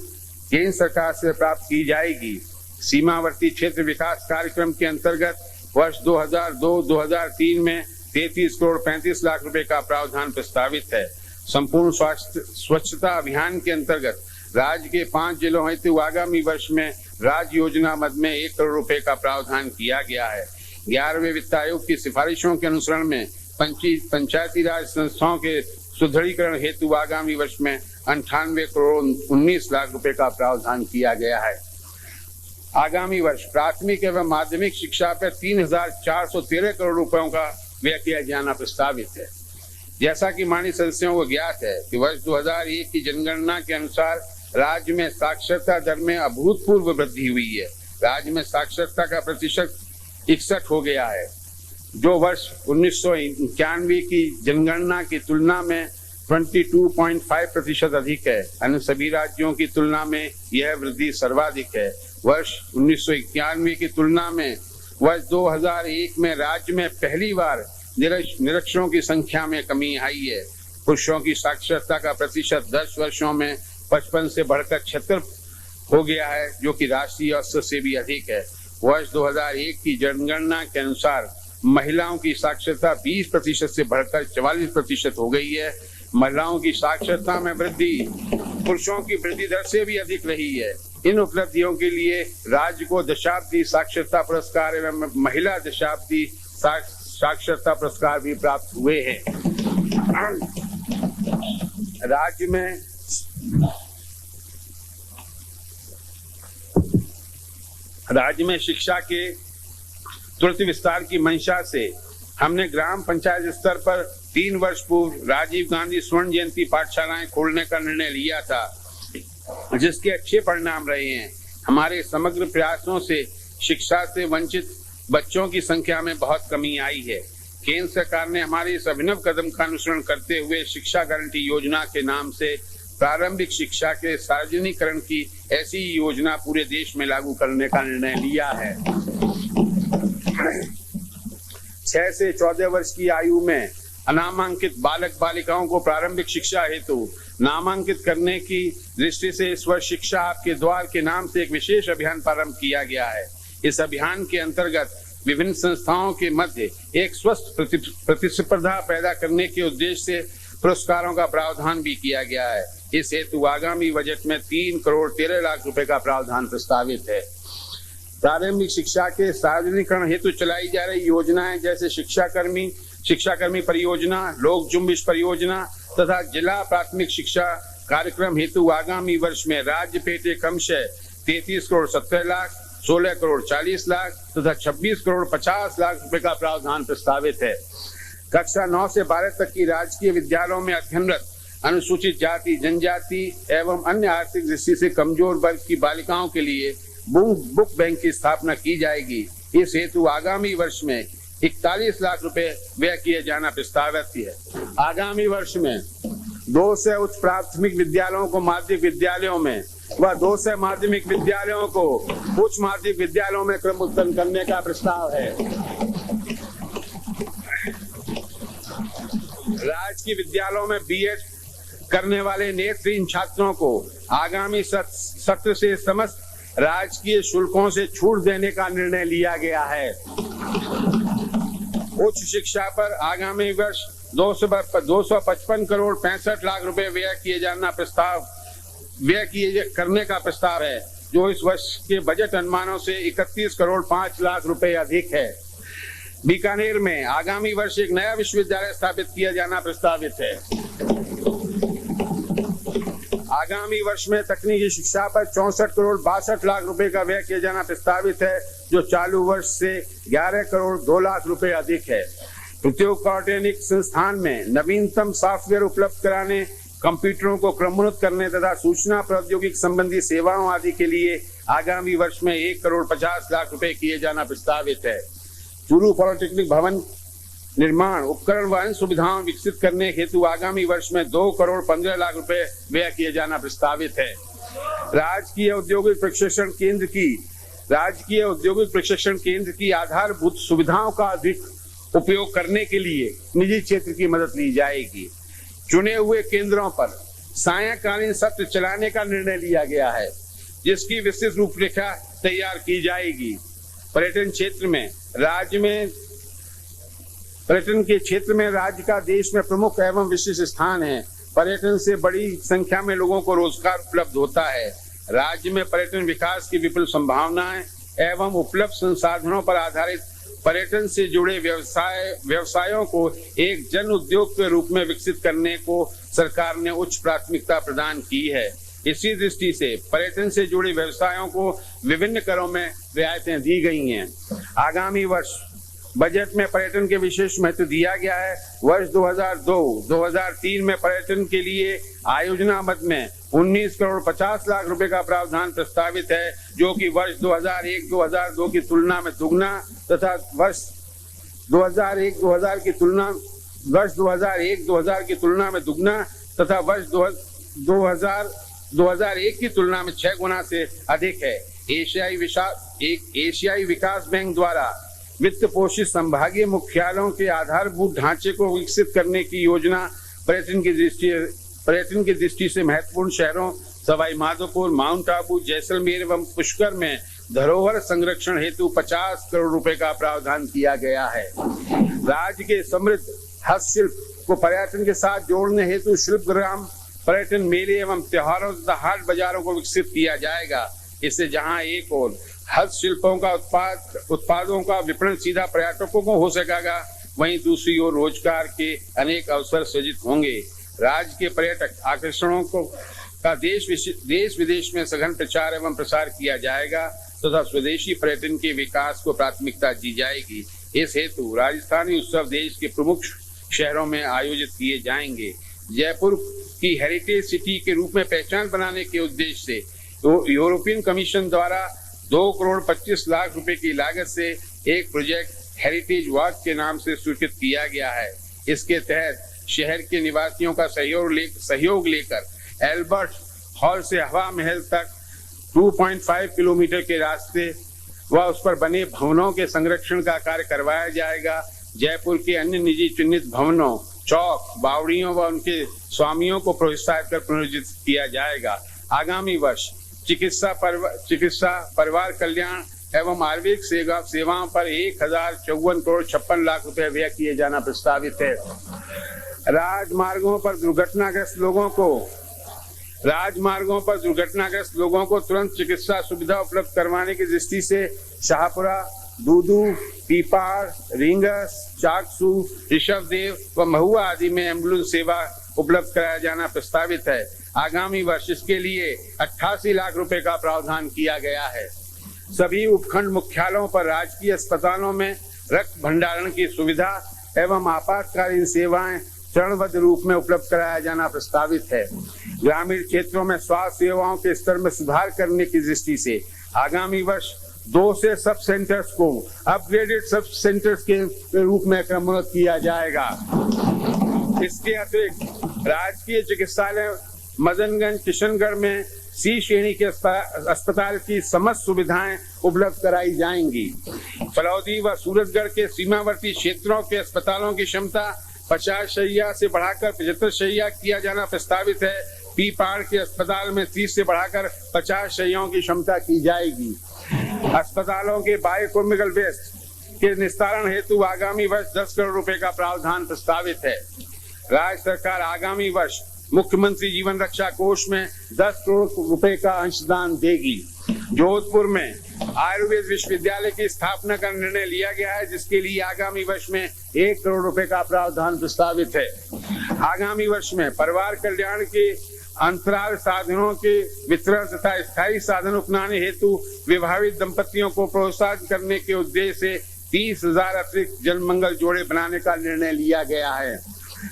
केंद्र सरकार से प्राप्त की जाएगी। सीमावर्ती क्षेत्र विकास कार्यक्रम के अंतर्गत वर्ष 2002-2003 में 33 करोड़ 35 लाख रुपए का प्रावधान प्रस्तावित है। संपूर्ण स्वच्छता अभियान के अंतर्गत राज्य के 5 जिलों हेतु आगामी वर्ष में राज्य योजना मद में 1 करोड़ रुपए का प्रावधान किया गया है। 11वें वित्त आयोग की सिफारिशों के अनुसरण में पंचायती राज संस्थाओं के सुदृढ़ीकरण हेतु आगामी वर्ष में 98 करोड़ 19 लाख रुपए का प्रावधान किया गया है। आगामी वर्ष प्राथमिक एवं माध्यमिक शिक्षा पर 3,413 करोड़ रुपयों का व्यय किया जाना प्रस्तावित है। जैसा कि माननीय सदस्यों को ज्ञात है कि वर्ष 2001 की जनगणना के अनुसार राज्य में साक्षरता दर में अभूतपूर्व वृद्धि हुई है। राज्य में साक्षरता का प्रतिशत 61 हो गया है, जो वर्ष 1991 की जनगणना की तुलना में 22.5% अधिक है। अन्य सभी राज्यों की तुलना में यह वृद्धि सर्वाधिक है। वर्ष 1991 की तुलना में वर्ष 2001 में राज्य में पहली बार निरक्षरों की संख्या में कमी आई है। पुरुषों की साक्षरता का प्रतिशत 10 वर्षों में 55 से बढ़कर 76 हो गया है, जो कि राष्ट्रीय औसत से भी अधिक है। वर्ष 2001 की जनगणना के अनुसार महिलाओं की साक्षरता 20% से बढ़कर 44% हो गई है। महिलाओं की साक्षरता में वृद्धि पुरुषों की वृद्धि दर से भी अधिक रही है। इन उपलब्धियों के लिए राज्य को दशाब्दी साक्षरता पुरस्कार एवं महिला दशाब्दी साक्षरता पुरस्कार भी प्राप्त हुए हैं। राज्य में शिक्षा के त्वरित विस्तार की मंशा से हमने ग्राम पंचायत स्तर पर 3 वर्ष पूर्व राजीव गांधी स्वर्ण जयंती पाठशालाएं खोलने का निर्णय लिया था, जिसके अच्छे परिणाम रहे हैं। हमारे समग्र प्रयासों से शिक्षा से वंचित बच्चों की संख्या में बहुत कमी आई है। केंद्र सरकार ने हमारे इस अभिनव कदम का अनुसरण करते हुए शिक्षा गारंटी योजना के नाम से प्रारंभिक शिक्षा के सार्वजनिकरण की ऐसी योजना पूरे देश में लागू करने का निर्णय लिया है। 6 से 14 वर्ष की आयु में अनामांकित बालक बालिकाओं को प्रारंभिक शिक्षा हेतु नामांकित करने की दृष्टि से इस वर्ष शिक्षा आपके द्वार के नाम से एक विशेष अभियान प्रारंभ किया गया है। इस अभियान के अंतर्गत विभिन्न संस्थाओं के मध्य एक स्वस्थ प्रतिस्पर्धा पैदा करने के उद्देश्य से पुरस्कारों का प्रावधान भी किया गया है। इस हेतु आगामी बजट में 3 करोड़ 13 लाख रुपए का प्रावधान प्रस्तावित है। प्रारंभिक शिक्षा के सार्वजनिकरण हेतु चलाई जा रही योजनाएं जैसे शिक्षाकर्मी परियोजना, लोक जुम्बिश परियोजना तथा जिला प्राथमिक शिक्षा कार्यक्रम हेतु आगामी वर्ष में राज्य पेटे क्रमशः 33 करोड़ 70 लाख, 16 करोड़ 40 लाख तथा 26 करोड़ 50 लाख रुपए का प्रावधान प्रस्तावित है। कक्षा 9 से 12 तक की राजकीय विद्यालयों में अध्ययनरत अनुसूचित जाति, जनजाति एवं अन्य आर्थिक दृष्टि से कमजोर वर्ग की बालिकाओं के लिए बुक बैंक की स्थापना की जाएगी। इस हेतु आगामी वर्ष में 41 लाख रुपए व्यय किए जाना प्रस्तावित है। आगामी वर्ष में 2 से उच्च प्राथमिक विद्यालयों को माध्यमिक विद्यालयों में व 2 से माध्यमिक विद्यालयों को उच्च माध्यमिक विद्यालयों में क्रम उत्पन्न करने का प्रस्ताव है। राजकीय विद्यालयों में बीएड करने वाले नेत्रहीन छात्रों को आगामी सत्र से समस्त राजकीय शुल्कों से छूट देने का निर्णय लिया गया है। उच्च शिक्षा पर आगामी वर्ष 255 करोड़ 65 लाख रुपए व्यय करने का प्रस्ताव है, जो इस वर्ष के बजट अनुमानों से 31 करोड़ 5 लाख रुपए अधिक है। बीकानेर में आगामी वर्ष एक नया विश्वविद्यालय स्थापित किया जाना प्रस्तावित है। आगामी वर्ष में तकनीकी शिक्षा पर 64 करोड़ 62 लाख रुपए का व्यय किया जाना प्रस्तावित है, जो चालू वर्ष से 11 करोड़ 2 लाख रुपए अधिक है। प्रत्येक पॉलिटेक्निक संस्थान में नवीनतम सॉफ्टवेयर उपलब्ध कराने, कंप्यूटरों को क्रमोन्नत करने तथा सूचना प्रौद्योगिकी संबंधी सेवाओं आदि के लिए आगामी वर्ष में 1 करोड़ 50 लाख रुपए किए जाना प्रस्तावित है। चूरू पॉलिटेक्निक भवन निर्माण उपकरण व अन्य सुविधाओं विकसित करने हेतु आगामी वर्ष में 2 करोड़ 15 लाख रुपए व्यय किए जाना प्रस्तावित है। राजकीय औद्योगिक प्रशिक्षण केंद्र की आधारभूत सुविधाओं का अधिक उपयोग करने के लिए निजी क्षेत्र की मदद ली जाएगी। चुने हुए केंद्रों पर सायंकालीन सत्र चलाने का निर्णय लिया गया है, जिसकी विस्तृत रूपरेखा तैयार की जाएगी। पर्यटन के क्षेत्र में राज्य का देश में प्रमुख एवं विशिष्ट स्थान है। पर्यटन से बड़ी संख्या में लोगों को रोजगार उपलब्ध होता है। राज्य में पर्यटन विकास की विपुल संभावनाएं एवं उपलब्ध संसाधनों पर आधारित पर्यटन से जुड़े व्यवसायों को एक जन उद्योग के रूप में विकसित करने को सरकार ने उच्च प्राथमिकता प्रदान की है। इसी दृष्टि से पर्यटन से जुड़े व्यवसायों को विभिन्न करों में रियायतें दी गई हैं। आगामी वर्ष बजट में पर्यटन के विशेष महत्व दिया गया है। वर्ष 2002-2003 में पर्यटन के लिए आयोजना मद में 19 करोड़ 50 लाख रुपए का प्रावधान प्रस्तावित है, जो कि वर्ष 2001-2002 की तुलना में दुगना तथा वर्ष 2001-2000 की तुलना में दुगना तथा वर्ष 2001 की तुलना में 6 गुना से अधिक है। एशियाई विकास बैंक द्वारा वित्त पोषित संभागीय मुख्यालयों के आधारभूत ढांचे को विकसित करने की योजना पर्यटन की दृष्टि से महत्वपूर्ण शहरों सवाई माधोपुर, माउंट आबू, जैसलमेर एवं पुष्कर में धरोहर संरक्षण हेतु 50 करोड़ रुपए का प्रावधान किया गया है। राज्य के समृद्ध हस्तशिल्प को पर्यटन के साथ जोड़ने हेतु शिल्पग्राम, पर्यटन मेले एवं त्योहारों तथा हाट बाजारों को विकसित किया जाएगा। इससे जहां एक और हस्तशिल्पों का उत्पादों का विपणन सीधा पर्यटकों को हो सकेगा, वहीं दूसरी ओर रोजगार के अनेक अवसर सृजित होंगे। राज्य के पर्यटक आकर्षणों का देश विदेश में सघन प्रचार एवं प्रसार किया जाएगा तथा स्वदेशी पर्यटन के विकास को प्राथमिकता दी जाएगी। इस हेतु राजस्थानी उत्सव देश के प्रमुख शहरों में आयोजित किए जाएंगे। जयपुर की हेरिटेज सिटी के रूप में पहचान बनाने के उद्देश्य से यूरोपियन कमीशन द्वारा 2 करोड़ 25 लाख रुपए की लागत से एक प्रोजेक्ट हेरिटेज वॉक के नाम से स्वीकृत किया गया है। इसके तहत शहर के निवासियों का सहयोग लेकर एल्बर्ट हॉल से हवा महल तक 2.5 किलोमीटर के रास्ते व उस पर बने भवनों के संरक्षण का कार्य करवाया जाएगा। जयपुर के अन्य निजी चिन्हित भवनों, चौक, बावड़ियों व उनके स्वामियों को प्रोत्साहित कर पुनर्जीवित किया जाएगा। आगामी वर्ष चिकित्सा, परिवार कल्याण एवं आयुर्वेदिक सेवाओं पर 1054 करोड़ 56 लाख रुपए व्यय किए जाना प्रस्तावित है। राजमार्गों पर दुर्घटनाग्रस्त लोगों को तुरंत चिकित्सा सुविधा उपलब्ध करवाने की दृष्टि से शाहपुरा, दूदू, पीपाड़, रींगस, चाकसू, ऋषभदेव व महुआ आदि में एम्बुलेंस सेवा उपलब्ध कराया जाना प्रस्तावित है। आगामी वर्ष इसके लिए 88 लाख रुपए का प्रावधान किया गया है। सभी उपखंड मुख्यालयों पर राजकीय अस्पतालों में रक्त भंडारण की सुविधा एवं आपातकालीन सेवाएं चरणबद्ध रूप में उपलब्ध कराया जाना प्रस्तावित है। ग्रामीण क्षेत्रों में स्वास्थ्य सेवाओं के स्तर में सुधार करने की दृष्टि से आगामी वर्ष 2 से सब सेंटर्स को अपग्रेडेड सब सेंटर्स के रूप में क्रमबद्ध किया जाएगा। इसके अतिरिक्त राजकीय चिकित्सालय मदनगंज, किशनगढ़ में C श्रेणी के अस्पताल की समस्त सुविधाएं उपलब्ध कराई जाएंगी। फलौदी व सूरजगढ़ के सीमावर्ती क्षेत्रों के अस्पतालों की क्षमता 50 शैय्या से बढ़ाकर 75 शैय्या किया जाना प्रस्तावित है। पीपाड़ के अस्पताल में 30 से बढ़ाकर 50 शैय्याओं की क्षमता की जाएगी। अस्पतालों के बायोकेमिकल वेस्ट के निस्तारण हेतु आगामी वर्ष 10 करोड़ रुपए का प्रावधान प्रस्तावित है। राज्य सरकार आगामी वर्ष मुख्यमंत्री जीवन रक्षा कोष में 10 करोड़ रुपए का अंशदान देगी। जोधपुर में आयुर्वेद विश्वविद्यालय की स्थापना का निर्णय लिया गया है, जिसके लिए आगामी वर्ष में 1 करोड़ रुपए का प्रावधान प्रस्तावित है। आगामी वर्ष में परिवार कल्याण के अंतराल साधनों के वितरण तथा स्थायी साधन अपनाने हेतु विवाहित दंपतियों को प्रोत्साहित करने के उद्देश्य से 30,000 अतिरिक्त जल मंगल जोड़े बनाने का निर्णय लिया गया है।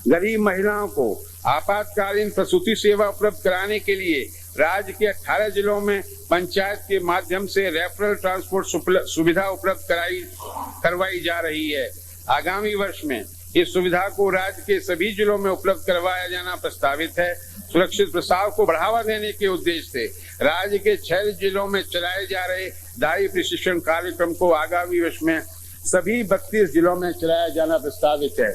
गरीब महिलाओं को आपातकालीन प्रसूति सेवा उपलब्ध कराने के लिए राज्य के 18 जिलों में पंचायत के माध्यम से रेफरल ट्रांसपोर्ट सुविधा उपलब्ध करवाई जा रही है। आगामी वर्ष में इस सुविधा को राज्य के सभी जिलों में उपलब्ध करवाया जाना प्रस्तावित है। सुरक्षित प्रसव को बढ़ावा देने के उद्देश्य से राज्य के 6 जिलों में चलाए जा रहे दाई प्रशिक्षण कार्यक्रम को आगामी वर्ष में सभी 32 जिलों में चलाया जाना प्रस्तावित है।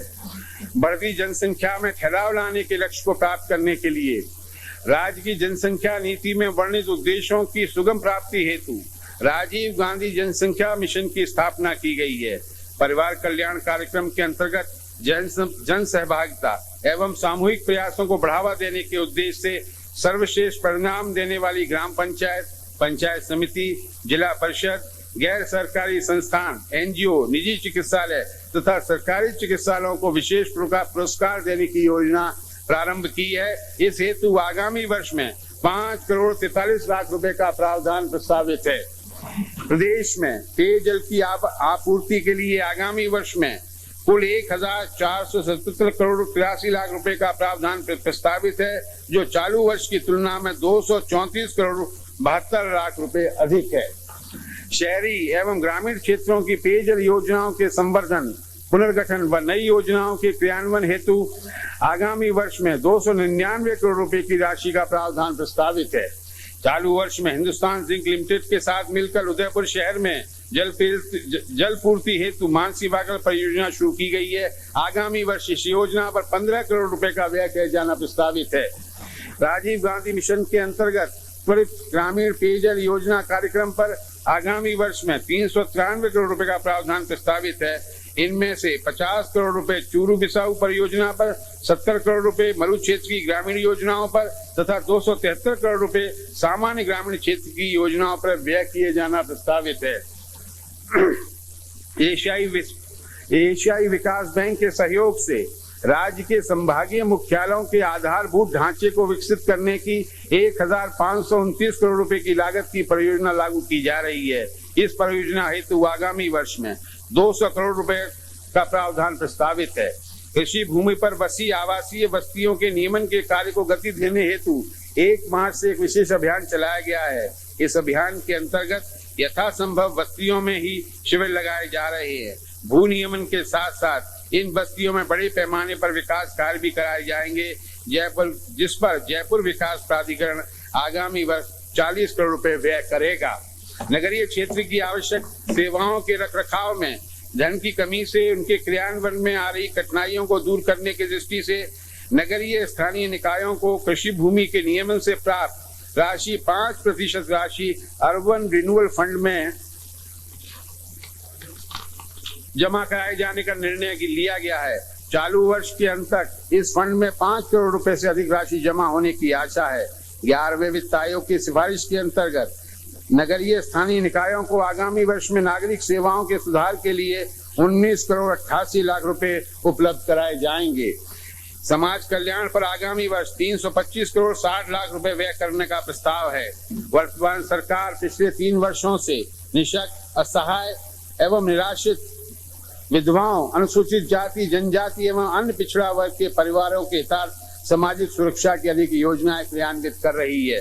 बढ़ती जनसंख्या में ठहराव लाने के लक्ष्य को प्राप्त करने के लिए राज्य की जनसंख्या नीति में वर्णित उद्देश्यों की सुगम प्राप्ति हेतु राजीव गांधी जनसंख्या मिशन की स्थापना की गई है। परिवार कल्याण कार्यक्रम के अंतर्गत जन सहभागिता एवं सामूहिक प्रयासों को बढ़ावा देने के उद्देश्य से सर्वश्रेष्ठ परिणाम देने वाली ग्राम पंचायत, पंचायत समिति, जिला परिषद, गैर सरकारी संस्थान, एनजीओ, निजी चिकित्सालय तथा सरकारी चिकित्सालयों को विशेष पुरस्कार देने की योजना प्रारंभ की है। इस हेतु आगामी वर्ष में 5 करोड़ 43 लाख रुपए का प्रावधान प्रस्तावित है। प्रदेश में पेयजल की आपूर्ति के लिए आगामी वर्ष में कुल 1,477 करोड़ 83 लाख रुपए का प्रावधान प्रस्तावित है, जो चालू वर्ष की तुलना में 234 करोड़ 72 लाख रुपए अधिक है। शहरी एवं ग्रामीण क्षेत्रों की पेयजल योजनाओं के संवर्धन, पुनर्गठन व नई योजनाओं के क्रियान्वयन हेतु आगामी वर्ष में 299 करोड़ रुपए की राशि का प्रावधान प्रस्तावित है। चालू वर्ष में हिंदुस्तान जिंक लिमिटेड के साथ मिलकर उदयपुर शहर में जल पूर्ति हेतु मानसी वागल परियोजना शुरू की गई है। आगामी वर्ष इस योजना पर 15 करोड़ रुपए का व्यय किया जाना प्रस्तावित है। राजीव गांधी मिशन के अंतर्गत त्वरित ग्रामीण पेयजल योजना कार्यक्रम पर आगामी वर्ष में 393 करोड़ रुपए का प्रावधान प्रस्तावित है। इनमें से 50 करोड़ रुपए चूरू बिसाऊ परियोजना पर, 70 करोड़ रुपए मरु क्षेत्र की ग्रामीण योजनाओं पर तथा 273 करोड़ रुपए सामान्य ग्रामीण क्षेत्र की योजनाओं पर व्यय किए जाना प्रस्तावित है। एशियाई विकास बैंक के सहयोग से राज्य के संभागीय मुख्यालयों के आधारभूत ढांचे को विकसित करने की 1,529 करोड़ रुपए की लागत की परियोजना लागू की जा रही है। इस परियोजना हेतु आगामी वर्ष में 200 करोड़ रुपए का प्रावधान प्रस्तावित है। कृषि भूमि पर बसी आवासीय बस्तियों के नियमन के कार्य को गति देने हेतु 1 मार्च से एक विशेष अभियान चलाया गया है। इस अभियान के अंतर्गत यथासंभव बस्तियों में ही शिविर लगाए जा रहे हैं। भू नियमन के साथ साथ इन बस्तियों में बड़े पैमाने पर विकास कार्य भी कराए जाएंगे, जिस पर जयपुर विकास प्राधिकरण आगामी वर्ष 40 करोड़ रुपए व्यय करेगा। नगरीय क्षेत्र की आवश्यक सेवाओं के रखरखाव में धन की कमी से उनके क्रियान्वयन में आ रही कठिनाइयों को दूर करने की दृष्टि से नगरीय स्थानीय निकायों को कृषि भूमि के नियमन से प्राप्त राशि 5% राशि अर्बन रिन्यूअल फंड में जमा कराए जाने का निर्णय लिया गया है। चालू वर्ष के अंत तक इस फंड में 5 करोड़ रुपए से अधिक राशि जमा होने की आशा है। 11वें वित्त आयोग की सिफारिश के अंतर्गत नगरीय स्थानीय निकायों को आगामी वर्ष में नागरिक सेवाओं के सुधार के लिए 19 करोड़ 88 लाख रुपए उपलब्ध कराए जाएंगे। समाज कल्याण पर आगामी वर्ष 325 करोड़ 60 लाख रुपए व्यय करने का प्रस्ताव है। वर्तमान सरकार पिछले 3 वर्षों से निःशक्त, असहाय एवं निराश्रित विधवाओं, अनुसूचित जाति, जनजाति एवं अन्य पिछड़ा वर्ग के परिवारों के हितार्थ सामाजिक सुरक्षा की अनेक योजनाएं क्रियान्वित कर रही है।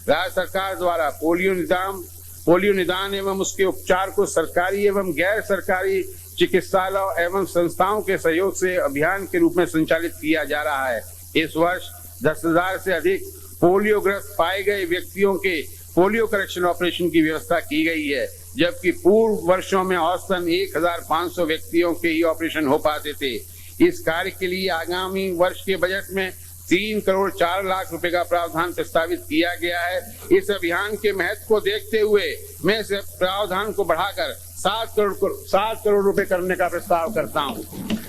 राज्य सरकार द्वारा पोलियो निदान एवं उसके उपचार को सरकारी एवं गैर सरकारी चिकित्सालय एवं संस्थाओं के सहयोग से अभियान के रूप में संचालित किया जा रहा है। इस वर्ष 10,000 से अधिक पोलियोग्रस्त पाए गए व्यक्तियों के पोलियो करेक्शन ऑपरेशन की व्यवस्था की गई है, जबकि पूर्व वर्षों में औसतन 1,500 व्यक्तियों के ही ऑपरेशन हो पाते थे। इस कार्य के लिए आगामी वर्ष के बजट में 3 करोड़ 4 लाख रुपए का प्रावधान प्रस्तावित किया गया है। इस अभियान के महत्व को देखते हुए मैं इस प्रावधान को बढ़ाकर 7 करोड़ रुपए करने का प्रस्ताव करता हूं।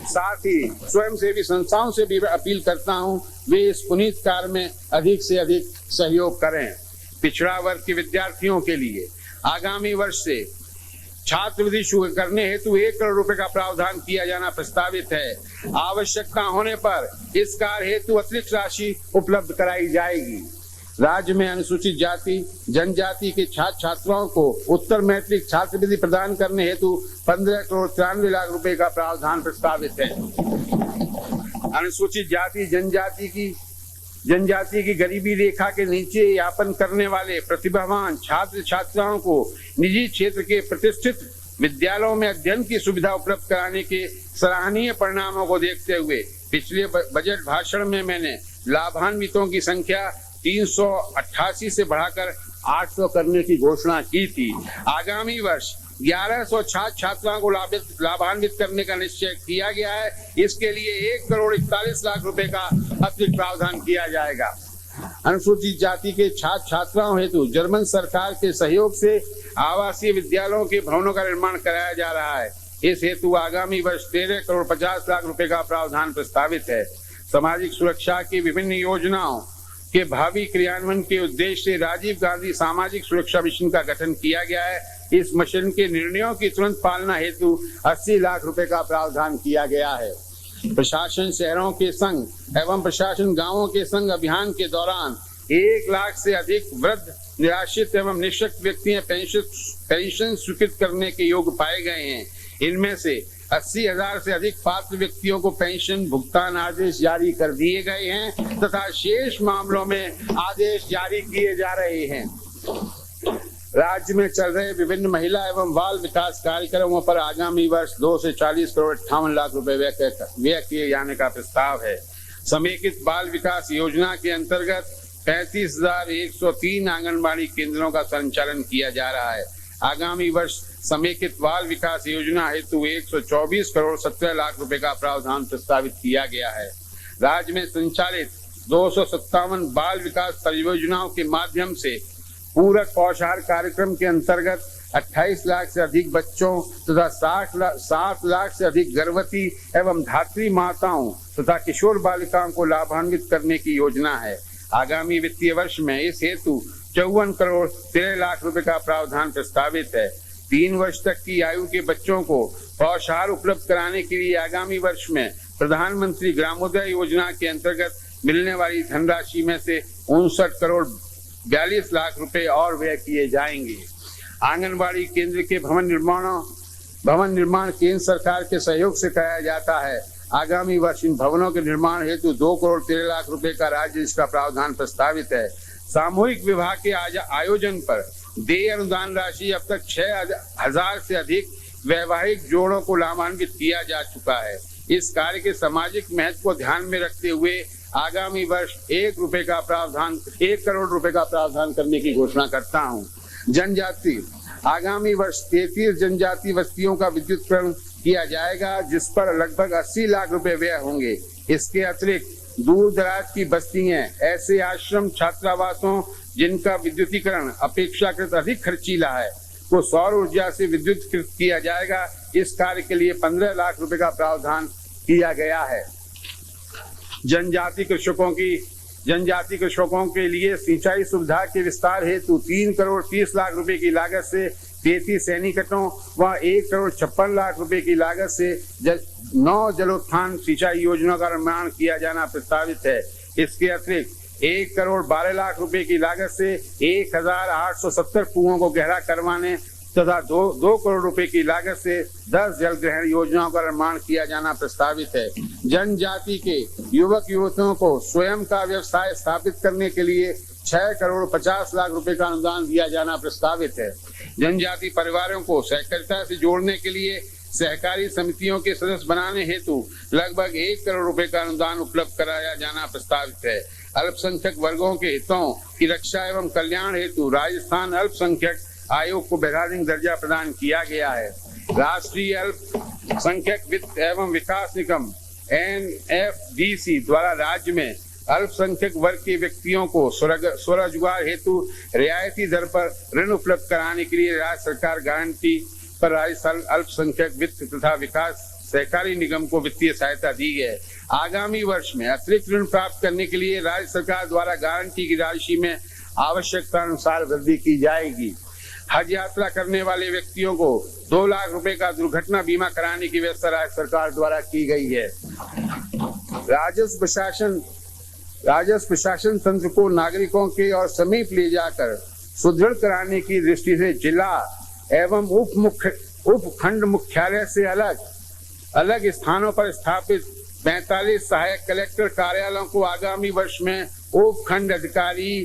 साथ ही स्वयंसेवी संस्थाओं से भी अपील करता हूं, वे इस पुनीत कार्य में अधिक से अधिक सहयोग करें। पिछड़ा वर्ग के विद्यार्थियों के लिए आगामी वर्ष से छात्रवृत्ति शुरू करने हेतु 1 करोड़ रुपए का प्रावधान किया जाना प्रस्तावित है। आवश्यकता होने पर इस कार्य हेतु अतिरिक्त राशि उपलब्ध कराई जाएगी। राज्य में अनुसूचित जाति जनजाति के छात्र छात्राओं को उत्तर मैट्रिक छात्रवृत्ति प्रदान करने हेतु 15 करोड़ 93 लाख रुपए का प्रावधान प्रस्तावित है। अनुसूचित जाति जनजाति की गरीबी रेखा के नीचे यापन करने वाले प्रतिभावान छात्र छात्राओं को निजी क्षेत्र के प्रतिष्ठित विद्यालयों में अध्ययन की सुविधा उपलब्ध कराने के सराहनीय परिणामों को देखते हुए पिछले बजट भाषण में मैंने लाभान्वितों की संख्या 388 से बढ़ाकर 800 करने की घोषणा की थी। आगामी वर्ष 1100 छात्र छात्राओं को लाभान्वित करने का निश्चय किया गया है। इसके लिए 1 करोड़ 41 लाख रुपए का अतिरिक्त प्रावधान किया जाएगा। अनुसूचित जाति के छात्र छात्राओं हेतु जर्मन सरकार के सहयोग से आवासीय विद्यालयों के भवनों का निर्माण कराया जा रहा है। इस हेतु आगामी वर्ष 13 करोड़ 50 लाख रुपए का प्रावधान प्रस्तावित है। सामाजिक सुरक्षा की विभिन्न योजनाओं के भावी क्रियान्वयन के उद्देश्य से राजीव गांधी सामाजिक सुरक्षा मिशन का गठन किया गया है। इस मिशन के निर्णयों की तुरंत पालना हेतु 80 लाख रुपए का प्रावधान किया गया है। प्रशासन शहरों के संघ एवं प्रशासन गांवों के संघ अभियान के दौरान 1 लाख से अधिक वृद्ध निराश्रित एवं निःशक्त व्यक्ति पेंशन स्वीकृत करने के योग्य पाए गए हैं। इनमें से 80,000 से अधिक पात्र व्यक्तियों को पेंशन भुगतान आदेश जारी कर दिए गए हैं तथा शेष मामलों में आदेश जारी किए जा रहे हैं। राज्य में चल रहे विभिन्न महिला एवं बाल विकास कार्यक्रमों पर आगामी वर्ष 2 से 40 करोड़ 58 लाख रुपए व्यय किए जाने का प्रस्ताव है। समेकित बाल विकास योजना के अंतर्गत 35,103 आंगनबाड़ी केंद्रों का संचालन किया जा रहा है। आगामी वर्ष समेकित बाल विकास योजना हेतु 124 करोड़ 17 लाख रुपए का प्रावधान प्रस्तावित किया गया है। राज्य में संचालित 257 बाल विकास परियोजनाओं के माध्यम से पूरक पोषाहार कार्यक्रम के अंतर्गत 28 लाख से अधिक बच्चों तथा 7 लाख से अधिक गर्भवती एवं धात्री माताओं तथा किशोर बालिकाओं को लाभान्वित करने की योजना है। आगामी वित्तीय वर्ष में इस हेतु 54 करोड़ 13 लाख रुपए का प्रावधान प्रस्तावित है। 3 वर्ष तक की आयु के बच्चों को पोषाहार उपलब्ध कराने के लिए आगामी वर्ष में प्रधानमंत्री ग्रामोदय योजना के अंतर्गत मिलने वाली धनराशि में से 59 करोड़ 42 लाख रुपए और व्यय किए जाएंगे। आंगनबाड़ी केंद्र के भवन निर्माण केंद्र सरकार के सहयोग से कराया जाता है। आगामी वर्ष इन भवनों के निर्माण हेतु 2 करोड़ 13 लाख रुपए का राज्य इसका प्रावधान प्रस्तावित है। सामूहिक विवाह के आयोजन पर देय अनुदान राशि अब तक 6,000 से अधिक वैवाहिक जोड़ों को लाभान्वित किया जा चुका है। इस कार्य के सामाजिक महत्व को ध्यान में रखते हुए आगामी वर्ष 1 करोड़ रुपए का प्रावधान करने की घोषणा करता हूं। जनजाति आगामी वर्ष 33 जनजाति बस्तियों का विद्युतीकरण किया जाएगा, जिस पर लगभग 80 लाख रुपए व्यय होंगे। इसके अतिरिक्त दूर दराज की बस्तियां, ऐसे आश्रम छात्रावासों जिनका विद्युतीकरण अपेक्षाकृत अधिक खर्चीला है, को सौर ऊर्जा से विद्युतीकृत किया जाएगा। इस कार्य के लिए 15 लाख रुपए का प्रावधान किया गया है। जनजाति कृषकों के लिए सिंचाई सुविधा के विस्तार हेतु 3 करोड़ 30 लाख रुपए की लागत से 33 सैनिकटों व 1 करोड़ 56 लाख रुपए की लागत से 9 जलोत्थान सिंचाई योजना का निर्माण किया जाना प्रस्तावित है। इसके अतिरिक्त 1 करोड़ 12 लाख रुपए की लागत से 1,870 कुओं को गहरा करवाने तथा 2 करोड़ रुपए की लागत से 10 जल ग्रहण योजनाओं का निर्माण किया जाना प्रस्तावित है। जनजाति के युवक युवतियों को स्वयं का व्यवसाय स्थापित करने के लिए 6 करोड़ 50 लाख रुपए का अनुदान दिया जाना प्रस्तावित है। जनजाति परिवारों को सहकारिता से जोड़ने के लिए सहकारी समितियों के सदस्य बनाने हेतु लगभग 1 करोड़ रुपए का अनुदान उपलब्ध कराया जाना प्रस्तावित है। अल्पसंख्यक वर्गों के हितों की रक्षा एवं कल्याण हेतु राजस्थान अल्पसंख्यक आयोग को वैधानिक दर्जा प्रदान किया गया है। राष्ट्रीय अल्पसंख्यक वित्त एवं विकास निगम NFDC द्वारा राज्य में अल्पसंख्यक वर्ग के व्यक्तियों को स्वरोजगार हेतु रियायती दर पर ऋण उपलब्ध कराने के लिए राज्य सरकार गारंटी पर राजस्थान अल्पसंख्यक वित्त तथा विकास सहकारी निगम को वित्तीय सहायता दी है। आगामी वर्ष में अतिरिक्त ऋण प्राप्त करने के लिए राज्य सरकार द्वारा गारंटी की राशि में आवश्यकता अनुसार वृद्धि की जाएगी। हज यात्रा करने वाले व्यक्तियों को 2 लाख रुपए का दुर्घटना बीमा कराने की व्यवस्था राज्य सरकार द्वारा की गई है। राजस्व प्रशासन तंत्र को नागरिकों के और समीप ले जाकर सुदृढ़ कराने की दृष्टि से जिला एवं उपखंड मुख्यालय से अलग स्थानों पर स्थापित 45 सहायक कलेक्टर कार्यालयों को आगामी वर्ष में उपखंड अधिकारी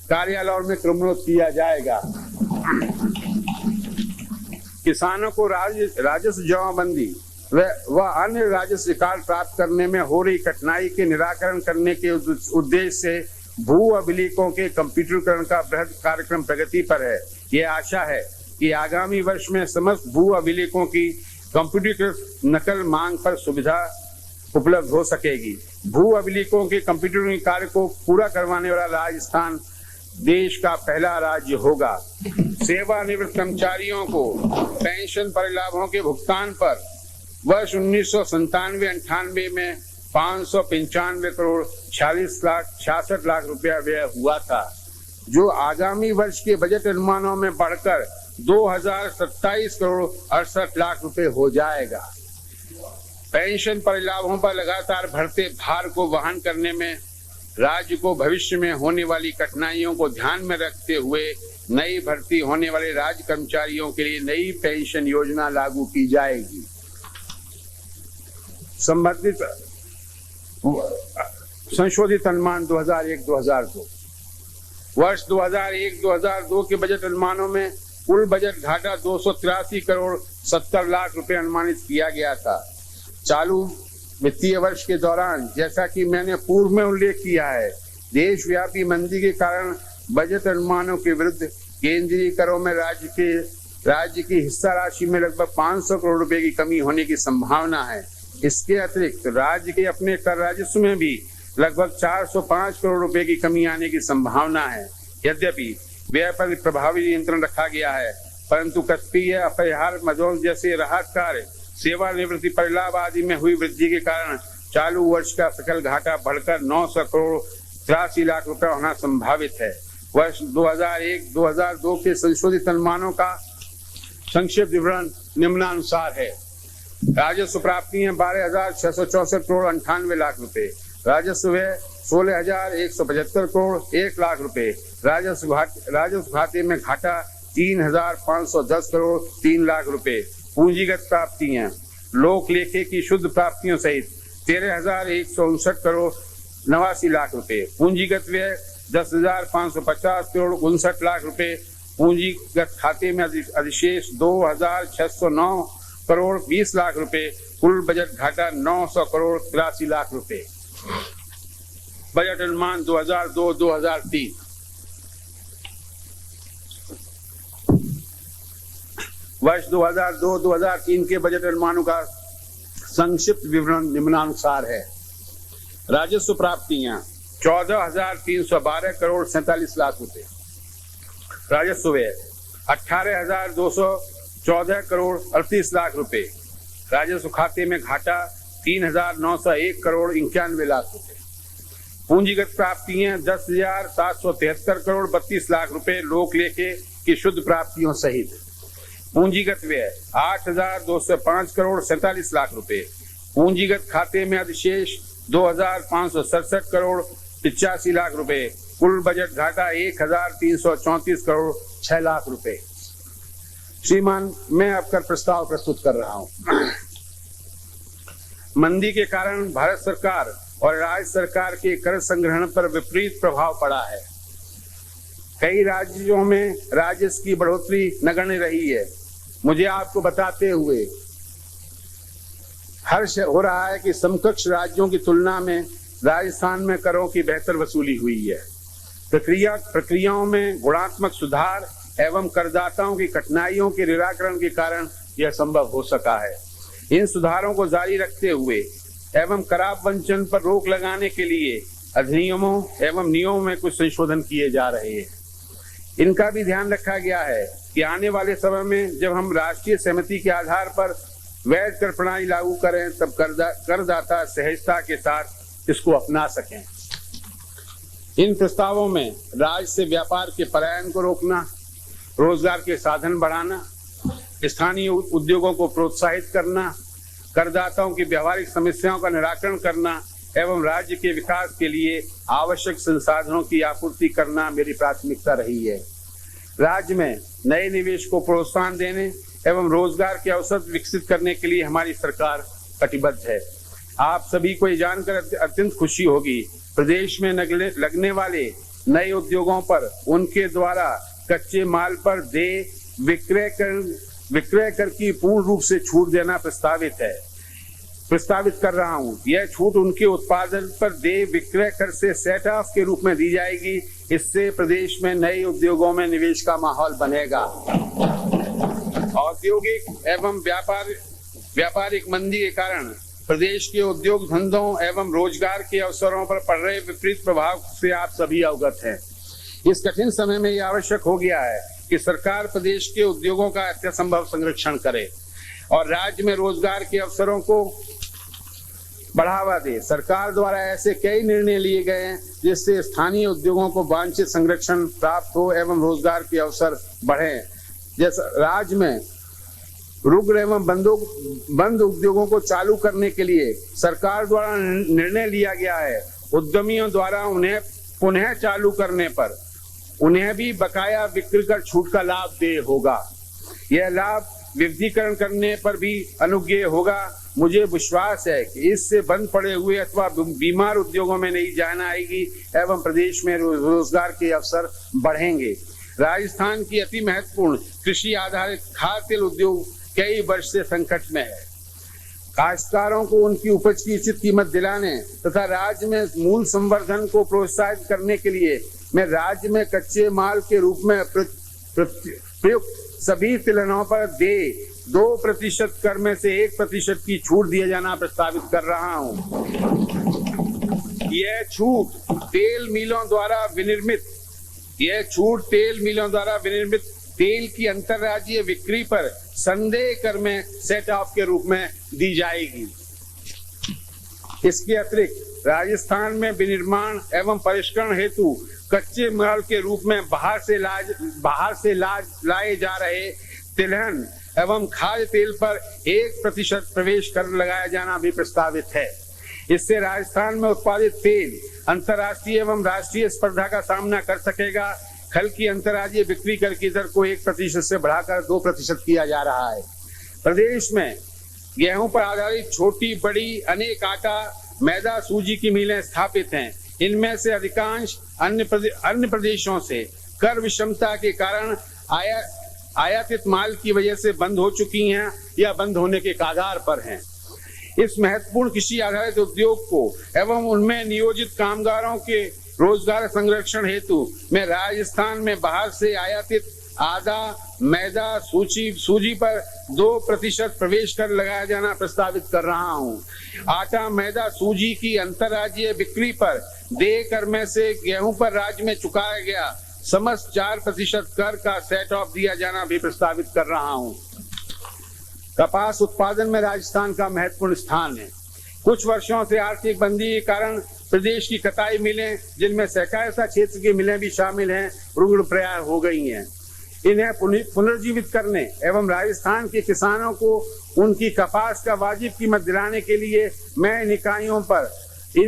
कार्यालयों में क्रमोन्नत किया जाएगा। किसानों को राजस्व जमाबंदी व अन्य राजस्व रिकॉर्ड प्राप्त करने में हो रही कठिनाई के निराकरण करने के उद्देश्य से भू अभिलेखों के कंप्यूटरीकरण का बृहद कार्यक्रम प्रगति पर है। ये आशा है कि आगामी वर्ष में समस्त भू अभिलेखों की कंप्यूटरीकृत नकल मांग पर सुविधा उपलब्ध हो सकेगी। भू अभिलेखों के कंप्यूटरीकरण कार्य को पूरा करवाने वाला राजस्थान देश का पहला राज्य होगा। सेवानिवृत्त कर्मचारियों को पेंशन परिलाभों के भुगतान पर वर्ष 1997-98 में 595 करोड़ 66 लाख रुपया व्यय हुआ था, जो आगामी वर्ष के बजट अनुमानों में बढ़कर 2027 करोड़ 68 लाख रुपए हो जाएगा। पेंशन परिलाभों पर लगातार बढ़ते भार को वहन करने में राज्य को भविष्य में होने वाली कठिनाइयों को ध्यान में रखते हुए नई भर्ती होने वाले राज्य कर्मचारियों के लिए नई पेंशन योजना लागू की जाएगी। संबंधित संशोधित अनुमान 2001-2002 वर्ष 2001-2002 के बजट अनुमानों में कुल बजट घाटा 283 करोड़ 70 लाख रुपए अनुमानित किया गया था। चालू वित्तीय वर्ष के दौरान, जैसा कि मैंने पूर्व में उल्लेख किया है, देशव्यापी मंदी के कारण बजट अनुमानों के विरुद्ध केंद्रीय करों में राज्य की हिस्सा राशि में लगभग 500 करोड़ रुपए की कमी होने की संभावना है। इसके अतिरिक्त राज्य के अपने कर राजस्व में भी लगभग 405 करोड़ रुपए की कमी आने की संभावना है। यद्यपि व्यय पर प्रभावी नियंत्रण रखा गया है, परंतु कस्बीय अपरिहार्य मदों जैसे राहत कार्य, सेवानिवृत्ति परिलाभ आदि में हुई वृद्धि के कारण चालू वर्ष का सकल घाटा बढ़कर 900 करोड़ 83 लाख रुपए होना संभावित है। वर्ष 2001-2002 के संशोधित अनुमानों का संक्षिप्त विवरण निम्नानुसार है। राजस्व प्राप्तियां 12,664 करोड़ 98 लाख रुपए, राजस्व व्यय 16,175 करोड़ 1 लाख रुपए, राजस्व खाते में घाटा 3,510 करोड़ 3 लाख रुपए, पूंजीगत प्राप्तियां लोक लेखे की शुद्ध प्राप्तियों सहित 13,159 करोड़ 89 लाख रुपए, पूंजीगत व्यय 10,550 करोड़ 59 लाख रुपए, पूंजीगत खाते में अधिशेष 2,609 करोड़ 20 लाख रुपए, कुल बजट घाटा 900 करोड़ 83 लाख रुपए। बजट अनुमान 2002-2003 वर्ष 2002-2003 के बजट अनुमानों का संक्षिप्त विवरण निम्नानुसार है। राजस्व प्राप्तियां 14,312 करोड़ 47 लाख रुपए, राजस्व व्यय 18,214 करोड़ 38 लाख रुपए, राजस्व खाते में घाटा 3,901 करोड़ 91 लाख रुपए, पूंजीगत प्राप्तियां 10,773 करोड़ 32 लाख रुपए लोक लेखे की शुद्ध प्राप्तियों सहित, पूंजीगत व्यय 8,205 करोड़ 47 लाख रुपए, पूंजीगत खाते में अधिशेष 2,567 करोड़ 85 लाख रुपए, कुल बजट घाटा 1,334 करोड़ 6 लाख रुपए। श्रीमान, मैं अब कर प्रस्ताव प्रस्तुत कर रहा हूं। मंदी के कारण भारत सरकार और राज्य सरकार के कर संग्रहण पर विपरीत प्रभाव पड़ा है। कई राज्यों में राजस्व की बढ़ोतरी नगण्य रही है। मुझे आपको बताते हुए हर्ष हो रहा है कि समकक्ष राज्यों की तुलना में राजस्थान में करों की बेहतर वसूली हुई है। प्रक्रियाओं में गुणात्मक सुधार एवं करदाताओं की कठिनाइयों के निराकरण के कारण यह संभव हो सका है। इन सुधारों को जारी रखते हुए एवं कराप वंचन पर रोक लगाने के लिए अधिनियमों एवं नियमों में कुछ संशोधन किए जा रहे हैं। इनका भी ध्यान रखा गया है कि आने वाले समय में जब हम राष्ट्रीय सहमति के आधार पर वैध कर प्रणाली लागू करें, तब करदाता सहजता के साथ इसको अपना सकें। इन प्रस्तावों में राज्य से व्यापार के पलायन को रोकना, रोजगार के साधन बढ़ाना, स्थानीय उद्योगों को प्रोत्साहित करना, करदाताओं की व्यवहारिक समस्याओं का निराकरण करना एवं राज्य के विकास के लिए आवश्यक संसाधनों की आपूर्ति करना मेरी प्राथमिकता रही है। राज्य में नए निवेश को प्रोत्साहन देने एवं रोजगार के अवसर विकसित करने के लिए हमारी सरकार कटिबद्ध है। आप सभी को ये जानकर अत्यंत खुशी होगी, प्रदेश में लगने वाले नए उद्योगों पर उनके द्वारा कच्चे माल पर देय विक्रय कर की पूर्ण रूप से छूट देना प्रस्तावित कर रहा हूं। यह छूट उनके उत्पादन पर देय विक्रय कर से सेट ऑफ के रूप में दी जाएगी। इससे प्रदेश में नए उद्योगों में निवेश का माहौल बनेगा। औद्योगिक एवं व्यापारिक मंदी के कारण प्रदेश के उद्योग धंधों एवं रोजगार के अवसरों पर पड़ रहे विपरीत प्रभाव से आप सभी अवगत हैं। इस कठिन समय में यह आवश्यक हो गया है कि सरकार प्रदेश के उद्योगों का यथासंभव संरक्षण करे और राज्य में रोजगार के अवसरों को बढ़ावा दे। सरकार द्वारा ऐसे कई निर्णय लिए गए हैं जिससे स्थानीय उद्योगों को वांछित संरक्षण प्राप्त हो एवं रोजगार के अवसर बढ़े। जैसे राज्य में रुग्ण एवं बंद उद्योगों को चालू करने के लिए सरकार द्वारा निर्णय लिया गया है। उद्यमियों द्वारा उन्हें पुनः चालू करने पर उन्हें भी बकाया बिक्री कर छूट का लाभ देय होगा। यह लाभ विविधीकरण करने पर भी अनुज्ञेय होगा। मुझे विश्वास है कि इससे बंद पड़े हुए अथवा बीमार उद्योगों में नई जान आएगी एवं प्रदेश में रोजगार के अवसर बढ़ेंगे। राजस्थान की अति महत्वपूर्ण कृषि आधारित खाद्य तेल उद्योग कई वर्ष से संकट में है। काश्तकारों को उनकी उपज की उचित कीमत दिलाने तथा राज्य में मूल संवर्धन को प्रोत्साहित करने के लिए मैं राज्य में कच्चे माल के रूप में प्रयुक्त सभी तिलहनों पर देय 2% कर में से 1% की छूट दिया जाना प्रस्तावित कर रहा हूं। यह छूट तेल मिलों द्वारा विनिर्मित तेल की अंतर्राज्यीय बिक्री पर संदेह कर में सेट ऑफ के रूप में दी जाएगी। इसके अतिरिक्त राजस्थान में विनिर्माण एवं परिष्करण हेतु कच्चे माल के रूप में बाहर से लाए जा रहे तिलहन एवं खाद्य तेल पर 1% प्रवेश कर लगाया जाना भी प्रस्तावित है। इससे राजस्थान में उत्पादित तेल अंतर्राष्ट्रीय एवं राष्ट्रीय स्पर्धा का सामना कर सकेगा। खल की अंतर्राज्यीय बिक्री कर की दर को 1% से बढ़ाकर 2% किया जा रहा है। प्रदेश में गेहूं पर आधारित छोटी बड़ी अनेक आटा मैदा सूजी की मिलें स्थापित हैं। इनमें से अधिकांश अन्य प्रदेशों से कर विषमता के कारण आयातित माल की वजह से बंद हो चुकी हैं या बंद होने के कगार पर हैं। इस महत्वपूर्ण कृषि आधारित उद्योग को एवं उनमें नियोजित कामगारों के रोजगार संरक्षण हेतु मैं राजस्थान में बाहर से आयातित आटा मैदा सूजी पर 2% प्रवेश कर लगाया जाना प्रस्तावित कर रहा हूं। आटा मैदा सूजी की अंतर्राज्यीय बिक्री पर देय कर में से गेहूं पर राज्य में चुकाया गया समस्त 4% कर का सेट ऑफ दिया जाना भी प्रस्तावित कर रहा हूं। कपास उत्पादन में राजस्थान का महत्वपूर्ण स्थान है। कुछ वर्षों से आर्थिक मंदी के कारण प्रदेश की कटाई मिलें, जिनमें सहकारिता क्षेत्र की मिलें भी शामिल हैं, रुग्णप्राय हो गई हैं। इन्हें पुनर्जीवित करने एवं राजस्थान के किसानों को उनकी कपास का वाजिब कीमत दिलाने के लिए मैं इन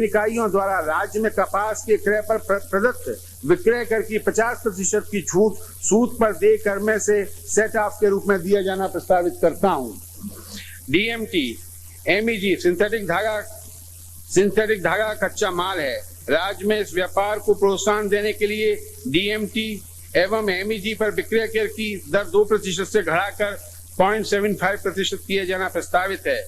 इकाइयों द्वारा राज्य में कपास के क्रय पर प्रदत्त विक्रय कर की 50% की छूट सूद पर देय कर में से सेट ऑफ के रूप में दिया जाना प्रस्तावित करता हूं। डीएमटी एमईजी सिंथेटिक धागा कच्चा माल है। राज्य में इस व्यापार को प्रोत्साहन देने के लिए डीएमटी एवं एमईजी पर विक्रय कर की दर 2% से बढ़ाकर 0.75% किया जाना प्रस्तावित है।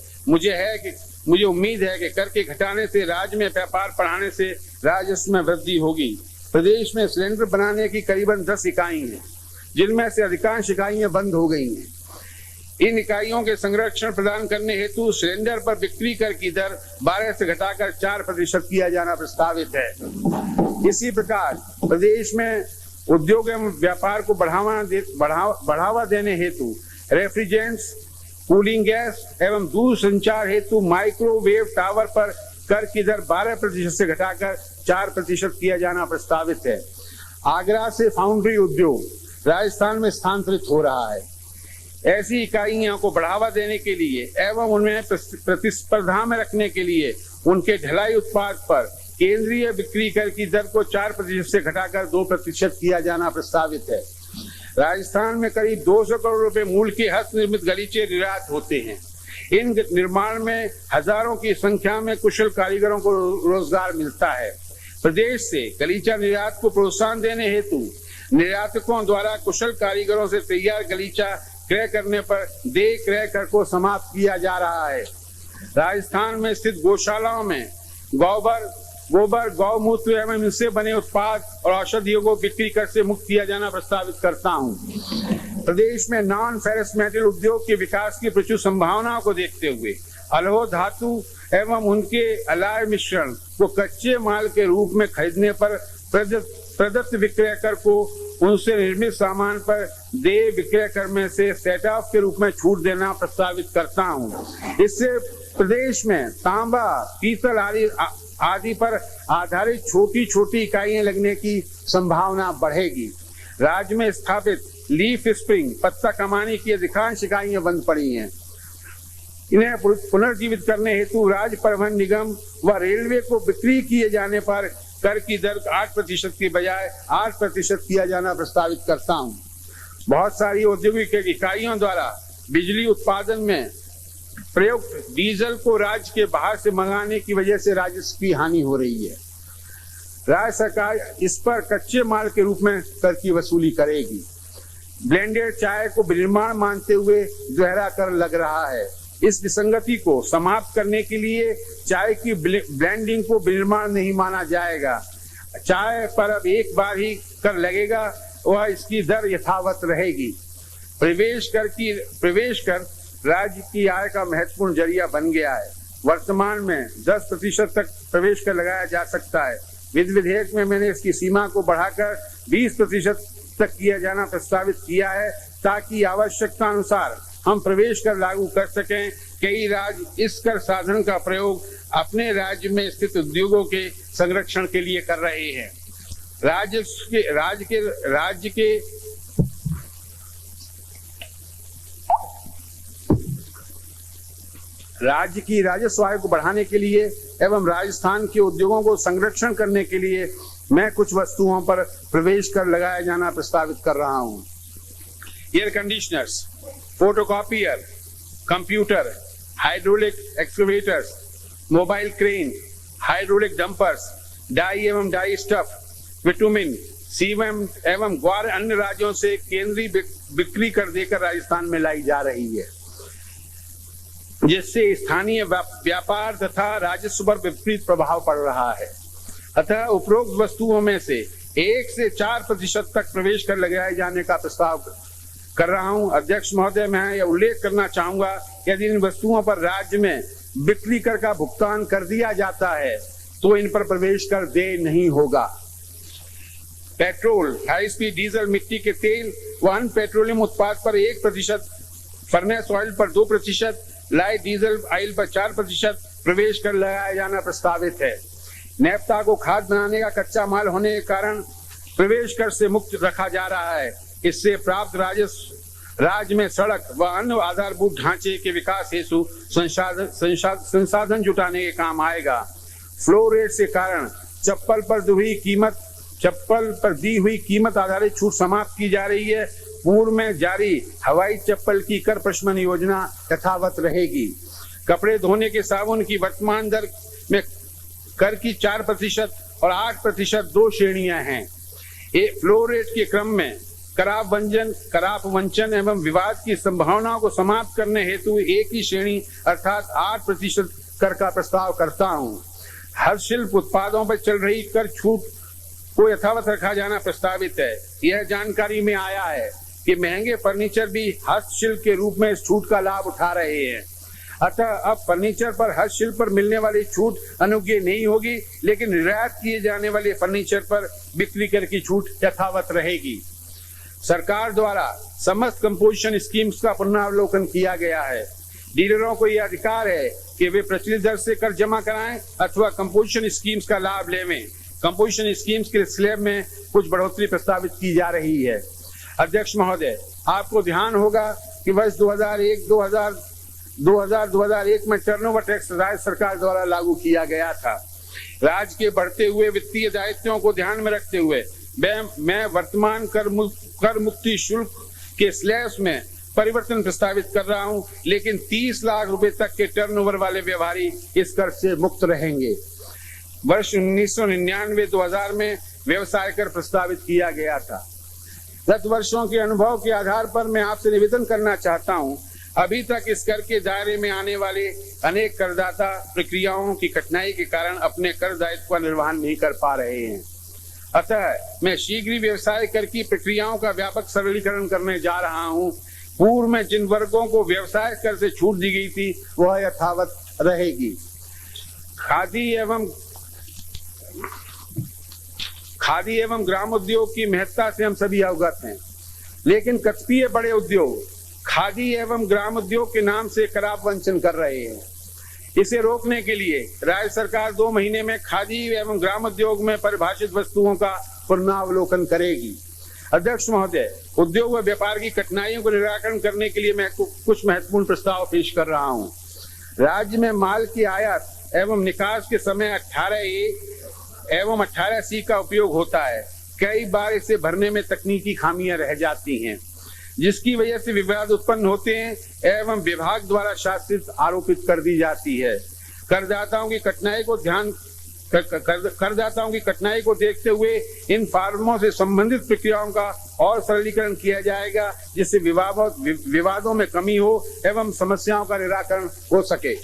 मुझे उम्मीद है कि कर के घटाने से राज्य में व्यापार बढ़ाने से राजस्व में वृद्धि होगी। प्रदेश में सिलेंडर बनाने की करीबन 10 इकाई हैं, जिनमें से अधिकांश इकाइयां बंद हो गई हैं। इन इकाइयों के संरक्षण प्रदान करने हेतु सिलेंडर पर बिक्री कर की दर 12 से घटाकर 4% किया जाना प्रस्तावित है। इसी प्रकार प्रदेश में उद्योग एवं व्यापार को बढ़ावा देने हेतु रेफ्रिजरेंट्स, कूलिंग गैस एवं दूर संचार हेतु माइक्रोवेव टावर पर कर की दर 12% से घटाकर 4% किया जाना प्रस्तावित है। आगरा से फाउंड्री उद्योग, राजस्थान में स्थानांतरित हो रहा है। ऐसी इकाइयों को बढ़ावा देने के लिए एवं उन्हें प्रतिस्पर्धा में रखने के लिए उनके ढलाई उत्पाद पर केंद्रीय बिक्री कर की दर को 4% से घटाकर 2% किया जाना प्रस्तावित है। राजस्थान में करीब 200 करोड़ रुपए मूल्य के हस्त निर्मित गलीचे निर्यात होते हैं। इन निर्माण में हजारों की संख्या में कुशल कारीगरों को रोजगार मिलता है। प्रदेश से गलीचा निर्यात को प्रोत्साहन देने हेतु निर्यातकों द्वारा कुशल कारीगरों से तैयार गलीचा क्रय करने पर देय क्रय कर को समाप्त किया जा रहा है। राजस्थान में स्थित गौशालाओं में गोबर गौमूत्र एवं इनसे बने उत्पाद और औषधियों को बिक्री कर से मुक्त किया जाना प्रस्तावित करता हूँ। प्रदेश में नॉन फेरस मेटल उद्योग के विकास की प्रचुर संभावनाओं को देखते हुए अलौह धातु एवं उनके अलाय मिश्रण को कच्चे माल के रूप में खरीदने पर प्रदत्त विक्रय कर को उनसे निर्मित सामान पर देय विक्रय कर में से सेट ऑफ के रूप में छूट देना प्रस्तावित करता हूँ। इससे प्रदेश में तांबा, पीतल आदि पर आधारित छोटी छोटी इकाइयां लगने की संभावना बढ़ेगी। राज्य में स्थापित लीफ स्प्रिंग पत्ता कमाने की अधिकांश इकाइयां बंद पड़ी हैं। इन्हें पुनर्जीवित करने हेतु राज्य परिवहन निगम व रेलवे को बिक्री किए जाने पर कर की दर 8% की बजाय 8% किया जाना प्रस्तावित करता हूँ। बहुत सारी औद्योगिक इकाइयों द्वारा बिजली उत्पादन में प्रयुक्त डीजल को राज्य के बाहर से मंगाने की वजह से राजस्व की हानि हो रही है। राज्य सरकार इस पर कच्चे माल के रूप में कर की वसूली करेगी। ब्लेंडेड चाय को विनिर्माण मानते हुए दोहरा कर लग रहा है। इस विसंगति को समाप्त करने के लिए चाय की ब्लेंडिंग को विनिर्माण नहीं माना जाएगा। चाय पर अब एक बार ही कर लगेगा, वह इसकी दर यथावत रहेगी। प्रवेश कर राज्य की आय का महत्वपूर्ण जरिया बन गया है। वर्तमान में 10% तक प्रवेश कर लगाया जा सकता है। विधेयक में मैंने इसकी सीमा को बढ़ाकर 20% तक किया जाना प्रस्तावित किया है, ताकि आवश्यकता अनुसार हम प्रवेश कर लागू कर सकें। कई राज्य इस कर साधन का प्रयोग अपने राज्य में स्थित उद्योगों के संरक्षण के लिए कर रहे हैं। राज्य की राजस्व आय को बढ़ाने के लिए एवं राजस्थान के उद्योगों को संरक्षण करने के लिए मैं कुछ वस्तुओं पर प्रवेश कर लगाया जाना प्रस्तावित कर रहा हूं। Air conditioners, photocopier, computer, hydraulic excavators, mobile crane, hydraulic dumpers, dye एवं डाई स्टफ, विटामिन, सीमेंट एवं ग्वार अन्य राज्यों से केंद्रीय बिक्री कर देकर राजस्थान में लाई जा रही है, जिससे स्थानीय व्यापार तथा राजस्व पर विपरीत प्रभाव पड़ रहा है। अतः उपरोक्त वस्तुओं में से 1 से 4% तक प्रवेश कर लगाए जाने का प्रस्ताव कर रहा हूं। अध्यक्ष महोदय, मैं यह उल्लेख करना चाहूंगा, यदि इन वस्तुओं पर राज्य में बिक्री कर का भुगतान कर दिया जाता है तो इन पर प्रवेश कर देय नहीं होगा। पेट्रोल, हाई स्पीड डीजल, मिट्टी के तेल व अन्य पेट्रोलियम उत्पाद पर 1%, फर्नेस ऑयल पर 2%, लाइट डीजल ऑयल पर 4% प्रवेश कर लगाया जाना प्रस्तावित है। नेफ्ता को खाद बनाने का कच्चा माल होने के कारण प्रवेश कर से मुक्त रखा जा रहा है। इससे प्राप्त राजस्व राज्य में सड़क व अन्य आधारभूत ढांचे के विकास हेतु संसाधन जुटाने के काम आएगा। फ्लो रेट से कारण चप्पल पर दी हुई कीमत आधारित छूट समाप्त की जा रही है। पूर्व में जारी हवाई चप्पल की कर प्रशमन योजना यथावत रहेगी। कपड़े धोने के साबुन की वर्तमान दर में कर की 4% और 8% 2 श्रेणियां हैं। फ्लो रेट के क्रम में कराप वंचन एवं विवाद की संभावनाओं को समाप्त करने हेतु एक ही श्रेणी अर्थात 8% कर का प्रस्ताव करता हूं। हस्तशिल्प उत्पादों पर चल रही कर छूट को यथावत रखा जाना प्रस्तावित है। यह जानकारी में आया है कि महंगे फर्नीचर भी हस्तशिल्प के रूप में इस छूट का लाभ उठा रहे हैं। अतः अब फर्नीचर पर हस्तशिल्प पर मिलने वाली छूट अनुज्ञेय नहीं होगी, लेकिन निर्यात किए जाने वाले फर्नीचर पर बिक्री कर की छूट यथावत रहेगी। सरकार द्वारा समस्त कंपोजिशन स्कीम्स का पुनरावलोकन किया गया है। डीलरों को यह अधिकार है कि वे प्रचलित दर से कर जमा कराएं अथवा कंपोजिशन स्कीम्स का लाभ लेवें। कंपोजिशन स्कीम्स के स्लैब में कुछ बढ़ोतरी प्रस्तावित की जा रही है। अध्यक्ष महोदय, आपको ध्यान होगा कि वर्ष 2001 में टर्नओवर टैक्स राज्य सरकार द्वारा लागू किया गया था। राज्य के बढ़ते हुए वित्तीय दायित्वों को ध्यान में रखते हुए मैं वर्तमान कर मुक्ति शुल्क के स्लैब में परिवर्तन प्रस्तावित कर रहा हूं, लेकिन 30 लाख रुपए तक के टर्नओवर वाले व्यापारी इस कर से मुक्त रहेंगे। वर्ष 1999-2000 में व्यवसाय कर प्रस्तावित किया गया था। गत वर्षों के अनुभव के आधार पर मैं आपसे निवेदन करना चाहता हूं, अभी तक इस कर के दायरे में आने वाले अनेक करदाता प्रक्रियाओं की कठिनाई के कारण अपने कर दायित्व का निर्वहन नहीं कर पा रहे हैं। अतः मैं शीघ्र ही व्यवसाय कर की प्रक्रियाओं का व्यापक सरलीकरण करने जा रहा हूं। पूर्व में जिन वर्गों को व्यवसाय कर से छूट दी गई थी वह यथावत रहेगी। खादी एवं ग्राम उद्योग की महत्ता से हम सभी अवगत हैं, लेकिन कतिपय बड़े उद्योग खादी एवं ग्राम उद्योग के नाम से कराप वंचन कर रहे हैं। इसे रोकने के लिए राज्य सरकार 2 महीने में खादी एवं ग्राम उद्योग में परिभाषित वस्तुओं का पुनरावलोकन करेगी। अध्यक्ष महोदय, उद्योग व व्यापार की कठिनाइयों को निराकरण करने के लिए मैं कुछ महत्वपूर्ण प्रस्ताव पेश कर रहा हूं। राज्य में माल की आयात एवं निकास के समय 18A एवं 18C का उपयोग होता है। कई बार इसे भरने में तकनीकी खामियां रह जाती हैं, जिसकी वजह से विवाद उत्पन्न होते हैं एवं विभाग द्वारा शासित आरोपित कर दी जाती है। करदाताओं की कठिनाई को देखते हुए इन फार्मों से संबंधित प्रक्रियाओं का और सरलीकरण किया जाएगा, जिससे विवादों में कमी हो एवं समस्याओं का निराकरण हो सके।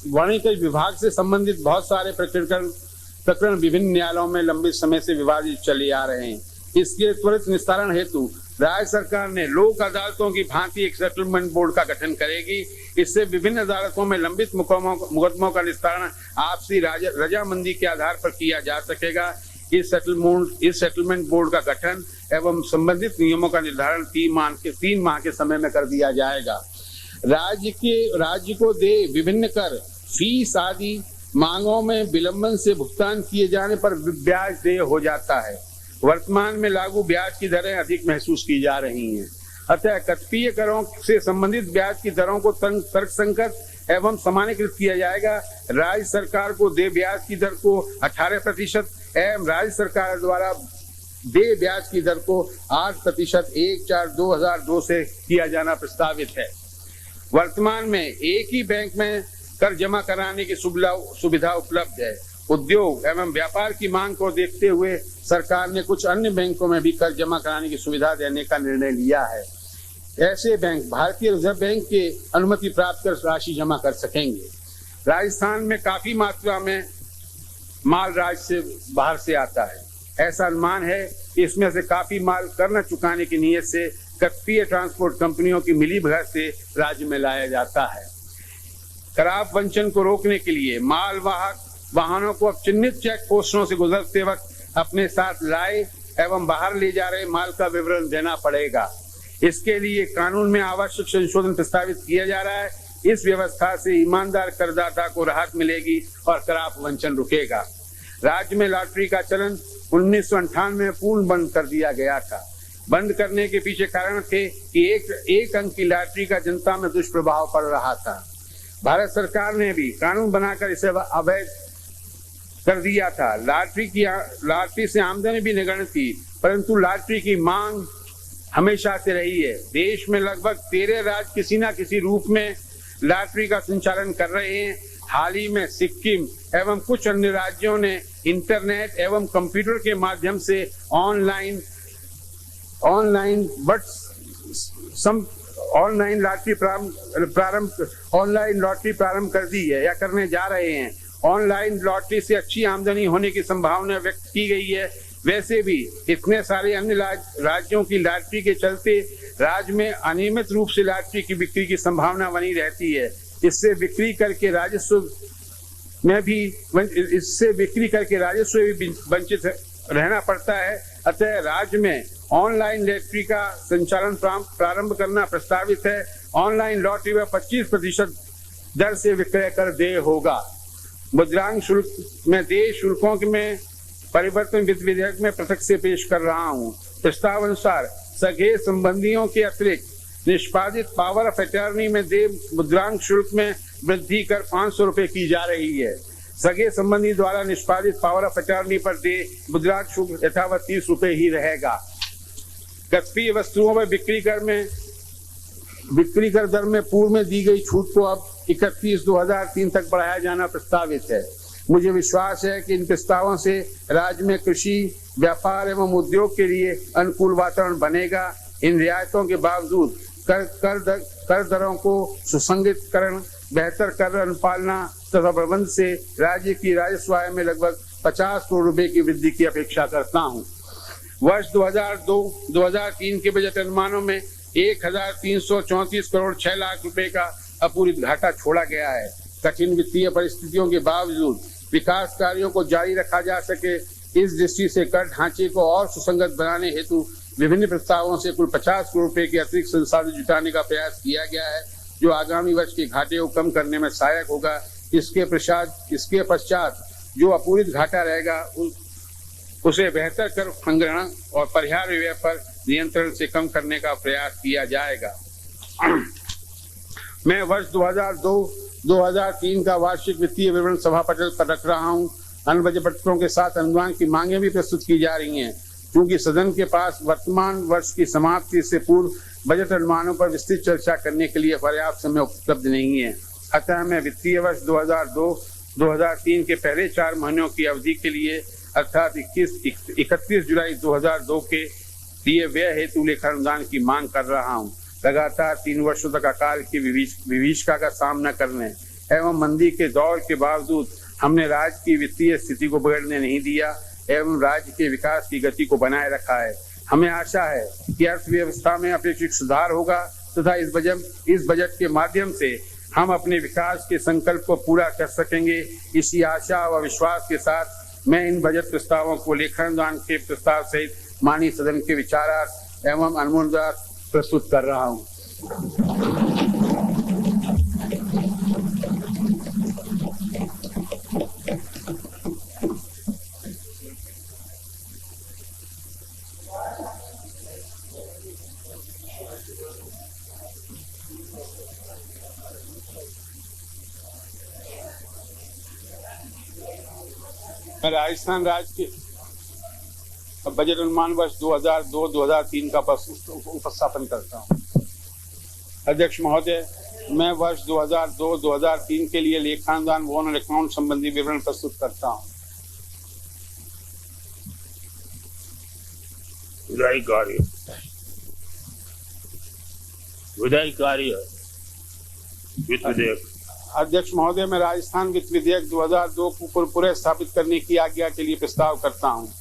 वाणिज्य विभाग से संबंधित बहुत सारे प्रकरण विभिन्न न्यायालयों में लंबे समय से विवादित चले आ रहे हैं। इसके त्वरित निस्तारण हेतु राज्य सरकार ने लोक अदालतों की भांति एक सेटलमेंट बोर्ड का गठन करेगी। इससे विभिन्न अदालतों में लंबित मुकदमों का निस्तारण आपसी रजामंदी के आधार पर किया जा सकेगा। इस सेटलमेंट बोर्ड का गठन एवं संबंधित नियमों का निर्धारण 3 माह के समय में कर दिया जाएगा। राज्य को देय विभिन्न कर, फीस आदि मांगों में विलंबन से भुगतान किए जाने पर ब्याज देय हो जाता है। वर्तमान में लागू ब्याज की दरें अधिक महसूस की जा रही हैं। अतः कतिपय करों से संबंधित ब्याज की दरों को तर्कसंगत एवं सामान्यकृत किया जाएगा। राज्य सरकार को देय ब्याज की दर को 18% एवं राज्य सरकार द्वारा देय ब्याज की दर को 8% 1/4/2002 से किया जाना प्रस्तावित है। वर्तमान में एक ही बैंक में कर जमा कराने की सुविधा उपलब्ध है। उद्योग एवं व्यापार की मांग को देखते हुए सरकार ने कुछ अन्य बैंकों में भी कर जमा कराने की सुविधा देने का निर्णय लिया है। ऐसे बैंक भारतीय रिजर्व बैंक के अनुमति प्राप्त कर राशि जमा कर सकेंगे। राजस्थान में काफी मात्रा में माल राज्य से बाहर से आता है। ऐसा अनुमान है कि इसमें से काफी माल कर न चुकाने की नीयत से कतिपय ट्रांसपोर्ट कंपनियों की मिलीभगत से राज्य में लाया जाता है। कराप वंचन को रोकने के लिए मालवाहक वाहनों को अब चिन्हित चेक पोस्टों से गुजरते वक्त अपने साथ लाए एवं बाहर ले जा रहे माल का विवरण देना पड़ेगा। इसके लिए कानून में आवश्यक संशोधन प्रस्तावित किया जा रहा है। इस व्यवस्था से ईमानदार करदाता को राहत मिलेगी और कराप वंचन रुकेगा। राज्य में लॉटरी का चलन 1998 में पूर्ण बंद कर दिया गया था। बंद करने के पीछे कारण थे कि एक अंक की लॉटरी का जनता में दुष्प्रभाव पड़ रहा था। भारत सरकार ने भी कानून बनाकर इसे अवैध कर दिया था। लॉटरी से आमदनी भी नगण्य थी, परंतु लॉटरी की मांग हमेशा से रही है। देश में लगभग 13 राज्य किसी न किसी रूप में लॉटरी का संचालन कर रहे हैं। हाल ही में सिक्किम एवं कुछ अन्य राज्यों ने इंटरनेट एवं कंप्यूटर के माध्यम से ऑनलाइन लॉटरी प्रारंभ कर दी है या करने जा रहे हैं। ऑनलाइन लॉटरी से अच्छी आमदनी होने की संभावना व्यक्त की गई है। वैसे भी इतने सारे अन्य राज्यों की लॉटरी के चलते राज्य में अनियमित रूप से लॉटरी की बिक्री की संभावना बनी रहती है। इससे बिक्री करके राजस्व भी वंचित रहना पड़ता है। अतः राज्य में ऑनलाइन लॉटरी का संचालन प्रारंभ करना प्रस्तावित है। ऑनलाइन लॉटरी में 25% दर से विक्रय कर देय होगा। मुद्रांक शुल्क में देय शुल्कों में परिवर्तन वित्त विधेयक में पृथक से पेश कर रहा हूँ। प्रस्ताव अनुसार सगे संबंधियों के अतिरिक्त निष्पादित पावर ऑफ अटॉर्नी में देय मुद्रांक शुल्क में वृद्धि कर 500 रुपए की जा रही है। सगे संबंधी द्वारा निष्पादित पावर ऑफ अटॉर्नी पर देय मुद्रांक शुल्क यथावत 30 रुपए ही रहेगा। कस्पीय वस्तुओं में बिक्री कर दर में पूर्व में दी गई छूट को अब 31/2003 तक बढ़ाया जाना प्रस्तावित है। मुझे विश्वास है कि इन प्रस्तावों से राज्य में कृषि, व्यापार एवं उद्योग के लिए अनुकूल वातावरण बनेगा। इन रियायतों के बावजूद कर दरों को सुसंगतकरण, बेहतर कर अनुपालना तथा प्रबंध से राज्य की राजस्व आय में लगभग 50 करोड़ रुपए की वृद्धि की अपेक्षा करता हूँ। वर्ष 2002-2003 के बजट अनुमानों में 1334 करोड़ 6 लाख रुपए का अपूरित घाटा छोड़ा गया है। कठिन वित्तीय परिस्थितियों के बावजूद विकास कार्यों को जारी रखा जा सके, इस दृष्टि से कर ढांचे को और सुसंगत बनाने हेतु विभिन्न प्रस्तावों से कुल 50 करोड़ रुपए के अतिरिक्त संसाधन जुटाने का प्रयास किया गया है, जो आगामी वर्ष के घाटे को कम करने में सहायक होगा। इसके पश्चात जो अपूरित घाटा रहेगा उसे बेहतर कर संग्रहण और परिहार व्यय पर नियंत्रण से कम करने का प्रयास किया जाएगा। मैं वर्ष 2002-2003 का वार्षिक वित्तीय विवरण सभा पटल पर रख रहा हूँ। अन्य बजट पत्रों के साथ अनुदान की मांगे भी प्रस्तुत की जा रही हैं, क्योंकि सदन के पास वर्तमान वर्ष की समाप्ति से पूर्व बजट अनुमानों पर विस्तृत चर्चा करने के लिए पर्याप्त समय उपलब्ध नहीं है। अतः मैं वित्तीय वर्ष 2002-2003 के पहले 4 महीनों की अवधि के लिए अर्थात 31 जुलाई 2002 के लिए व्यय हेतु लेखानुदान की मांग कर रहा हूँ। लगातार 3 वर्षों तक अकाल की विभीषिका का सामना करने एवं मंदी के दौर के बावजूद हमने राज्य की वित्तीय स्थिति को बिगड़ने नहीं दिया एवं राज्य के विकास की गति को बनाए रखा है। हमें आशा है कि अर्थव्यवस्था में अपेक्षित सुधार होगा तथा इस बजट के माध्यम से हम अपने विकास के संकल्प को पूरा कर सकेंगे। इसी आशा व विश्वास के साथ मैं इन बजट प्रस्तावों को लेखानुदान के प्रस्ताव सहित माननीय सदन के विचारार्थ एवं अनुमोदनार्थ प्रस्तुत कर रहा हूँ। मैं राजस्थान राज्य के बजट अनुमान वर्ष 2002-2003 का उपस्थापन करता हूँ। अध्यक्ष महोदय, मैं वर्ष 2002-2003 के लिए लेखानुदान वन और अकाउंट संबंधी विवरण प्रस्तुत करता हूँ। विधायी कार्य वित्त विधेयक। अध्यक्ष महोदय, मैं राजस्थान वित्त विधेयक 2002 को पुनः स्थापित करने की आज्ञा के लिए प्रस्ताव करता हूँ।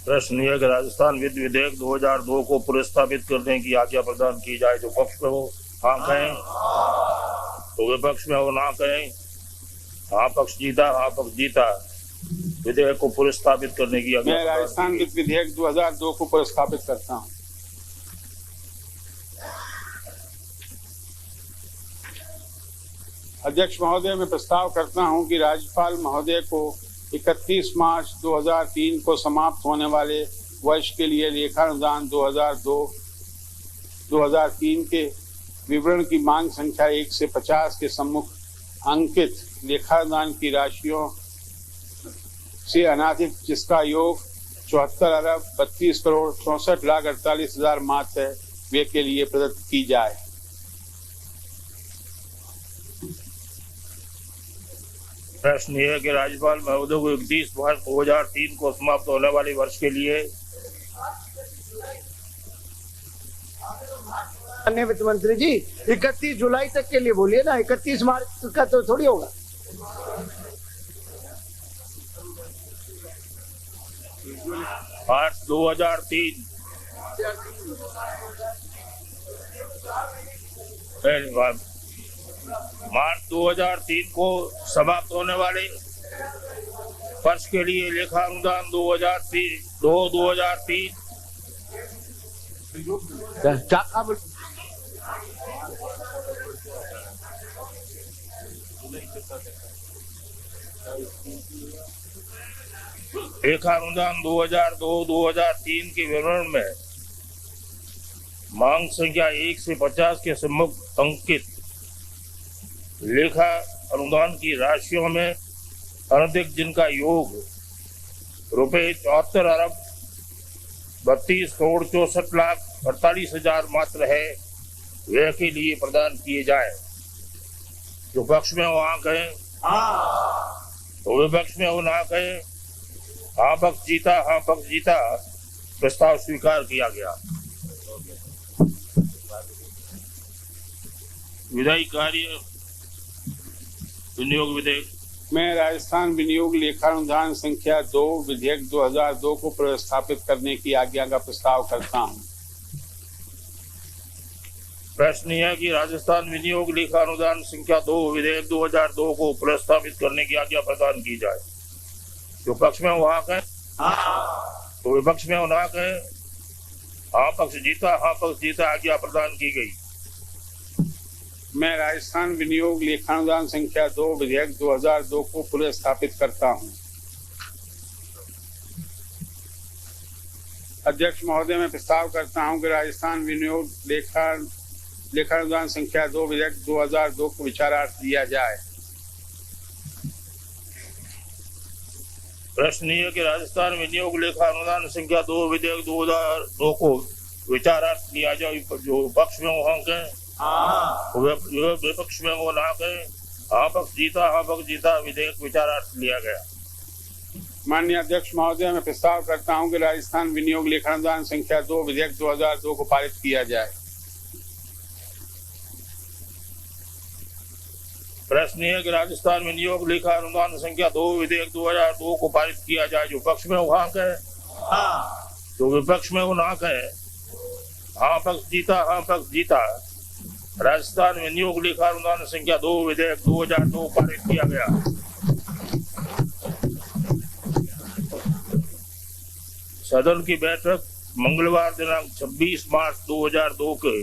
प्रश्न यह कि राजस्थान वित्त विधेयक 2002 को पुनर्स्थापित करने की आज्ञा प्रदान की जाए। जो पक्ष में हो हाँ कहें, तो विपक्ष में हो ना कहें। हाँ पक्ष जीता, हाँ पक्ष जीता। विधेयक को पुनर्स्थापित करने की आज्ञा। मैं राजस्थान वित्त विधेयक 2002 को पुनर्स्थापित करता हूँ। अध्यक्ष महोदय, मैं प्रस्ताव करता हूं कि राज्यपाल महोदय को 31 मार्च 2003 को समाप्त होने वाले वर्ष के लिए लेखानुदान 2002-2003 के विवरण की मांग संख्या 1 से 50 के सम्मुख अंकित लेखानुदान की राशियों से अनाधिक जिसका योग 74,32,64,48,48,000 मात्र है, वे के लिए प्रदत्त की जाए। प्रश्न यह है कि राज्यपाल महोदय को 31 मार्च 2003 को समाप्त होने वाले वर्ष के लिए माननीय वित्त मंत्री जी 31 जुलाई तक के लिए बोलिए ना, 31 मार्च का तो थोड़ी होगा। मार्च 2003 मार्च 2003 को समाप्त होने वाले वर्ष के लिए लेखानुदान 2003 क्या लेखा अनुदान 2002-2003 के विवरण में मांग संख्या 1 से 50 के सम्मुख अंकित लेखा अनुदान की राशियों में अनधिक जिनका योग रुपए 74 अरब 32 करोड़ 64 लाख 48 हजार मात्र है, वह के लिए प्रदान किए जाए। जो पक्ष में वो हाँ कहें, तो विपक्ष में वो ना कहें। हाँ पक्ष जीता, हाँ पक्ष जीता। प्रस्ताव स्वीकार किया गया। विधायी कार्य विनियोग विधेयक। मैं राजस्थान विनियोग लेखानुदान संख्या 2 विधेयक 2002 को प्रस्थापित करने की आज्ञा का प्रस्ताव करता हूं। प्रश्न यह है कि राजस्थान विनियोग लेखानुदान संख्या 2 विधेयक 2002 को प्रस्तावित करने की आज्ञा प्रदान की जाए। जो पक्ष में वो हाँ कहें, तो विपक्ष में वो ना कहें। हाँ पक्ष जीता, हाँ पक्ष जीता। आज्ञा प्रदान की गई। मैं राजस्थान विनियोग लेखानुदान संख्या 2 विधेयक 2002 को पुनर्स्थापित करता हूं। अध्यक्ष महोदय, मैं प्रस्ताव करता हूं कि राजस्थान विनियोग लेखानुदान संख्या 2 विधेयक 2002 को विचारार्थ लिया जाए। प्रश्न यह है कि राजस्थान विनियोग लेखानुदान संख्या 2 विधेयक 2002 को विचारार्थ लिया जाए। जो पक्ष में वो हाँ कहें, विपक्ष में वो ना कहें। हाँ पक्ष जीता, हाँ पक्ष जीता। विधेयक विचारार्थ लिया गया। माननीय अध्यक्ष महोदय, मैं प्रस्ताव करता हूं कि राजस्थान विनियोग लेखानुदान संख्या 2 विधेयक 2002 को पारित किया जाए। प्रश्न है कि राजस्थान विनियोग लेखा अनुदान संख्या 2 विधेयक 2002 को पारित किया जाए। जो पक्ष में वो हाँ कहे, तो विपक्ष में वो ना कहे। हाँ पक्ष जीता, हाँ पक्ष जीता। राजस्थान विनियोग लेखा अनुदान संख्या 2 विधेयक 2002 पारित किया गया। सदन की बैठक मंगलवार दिनांक 26 मार्च 2002 के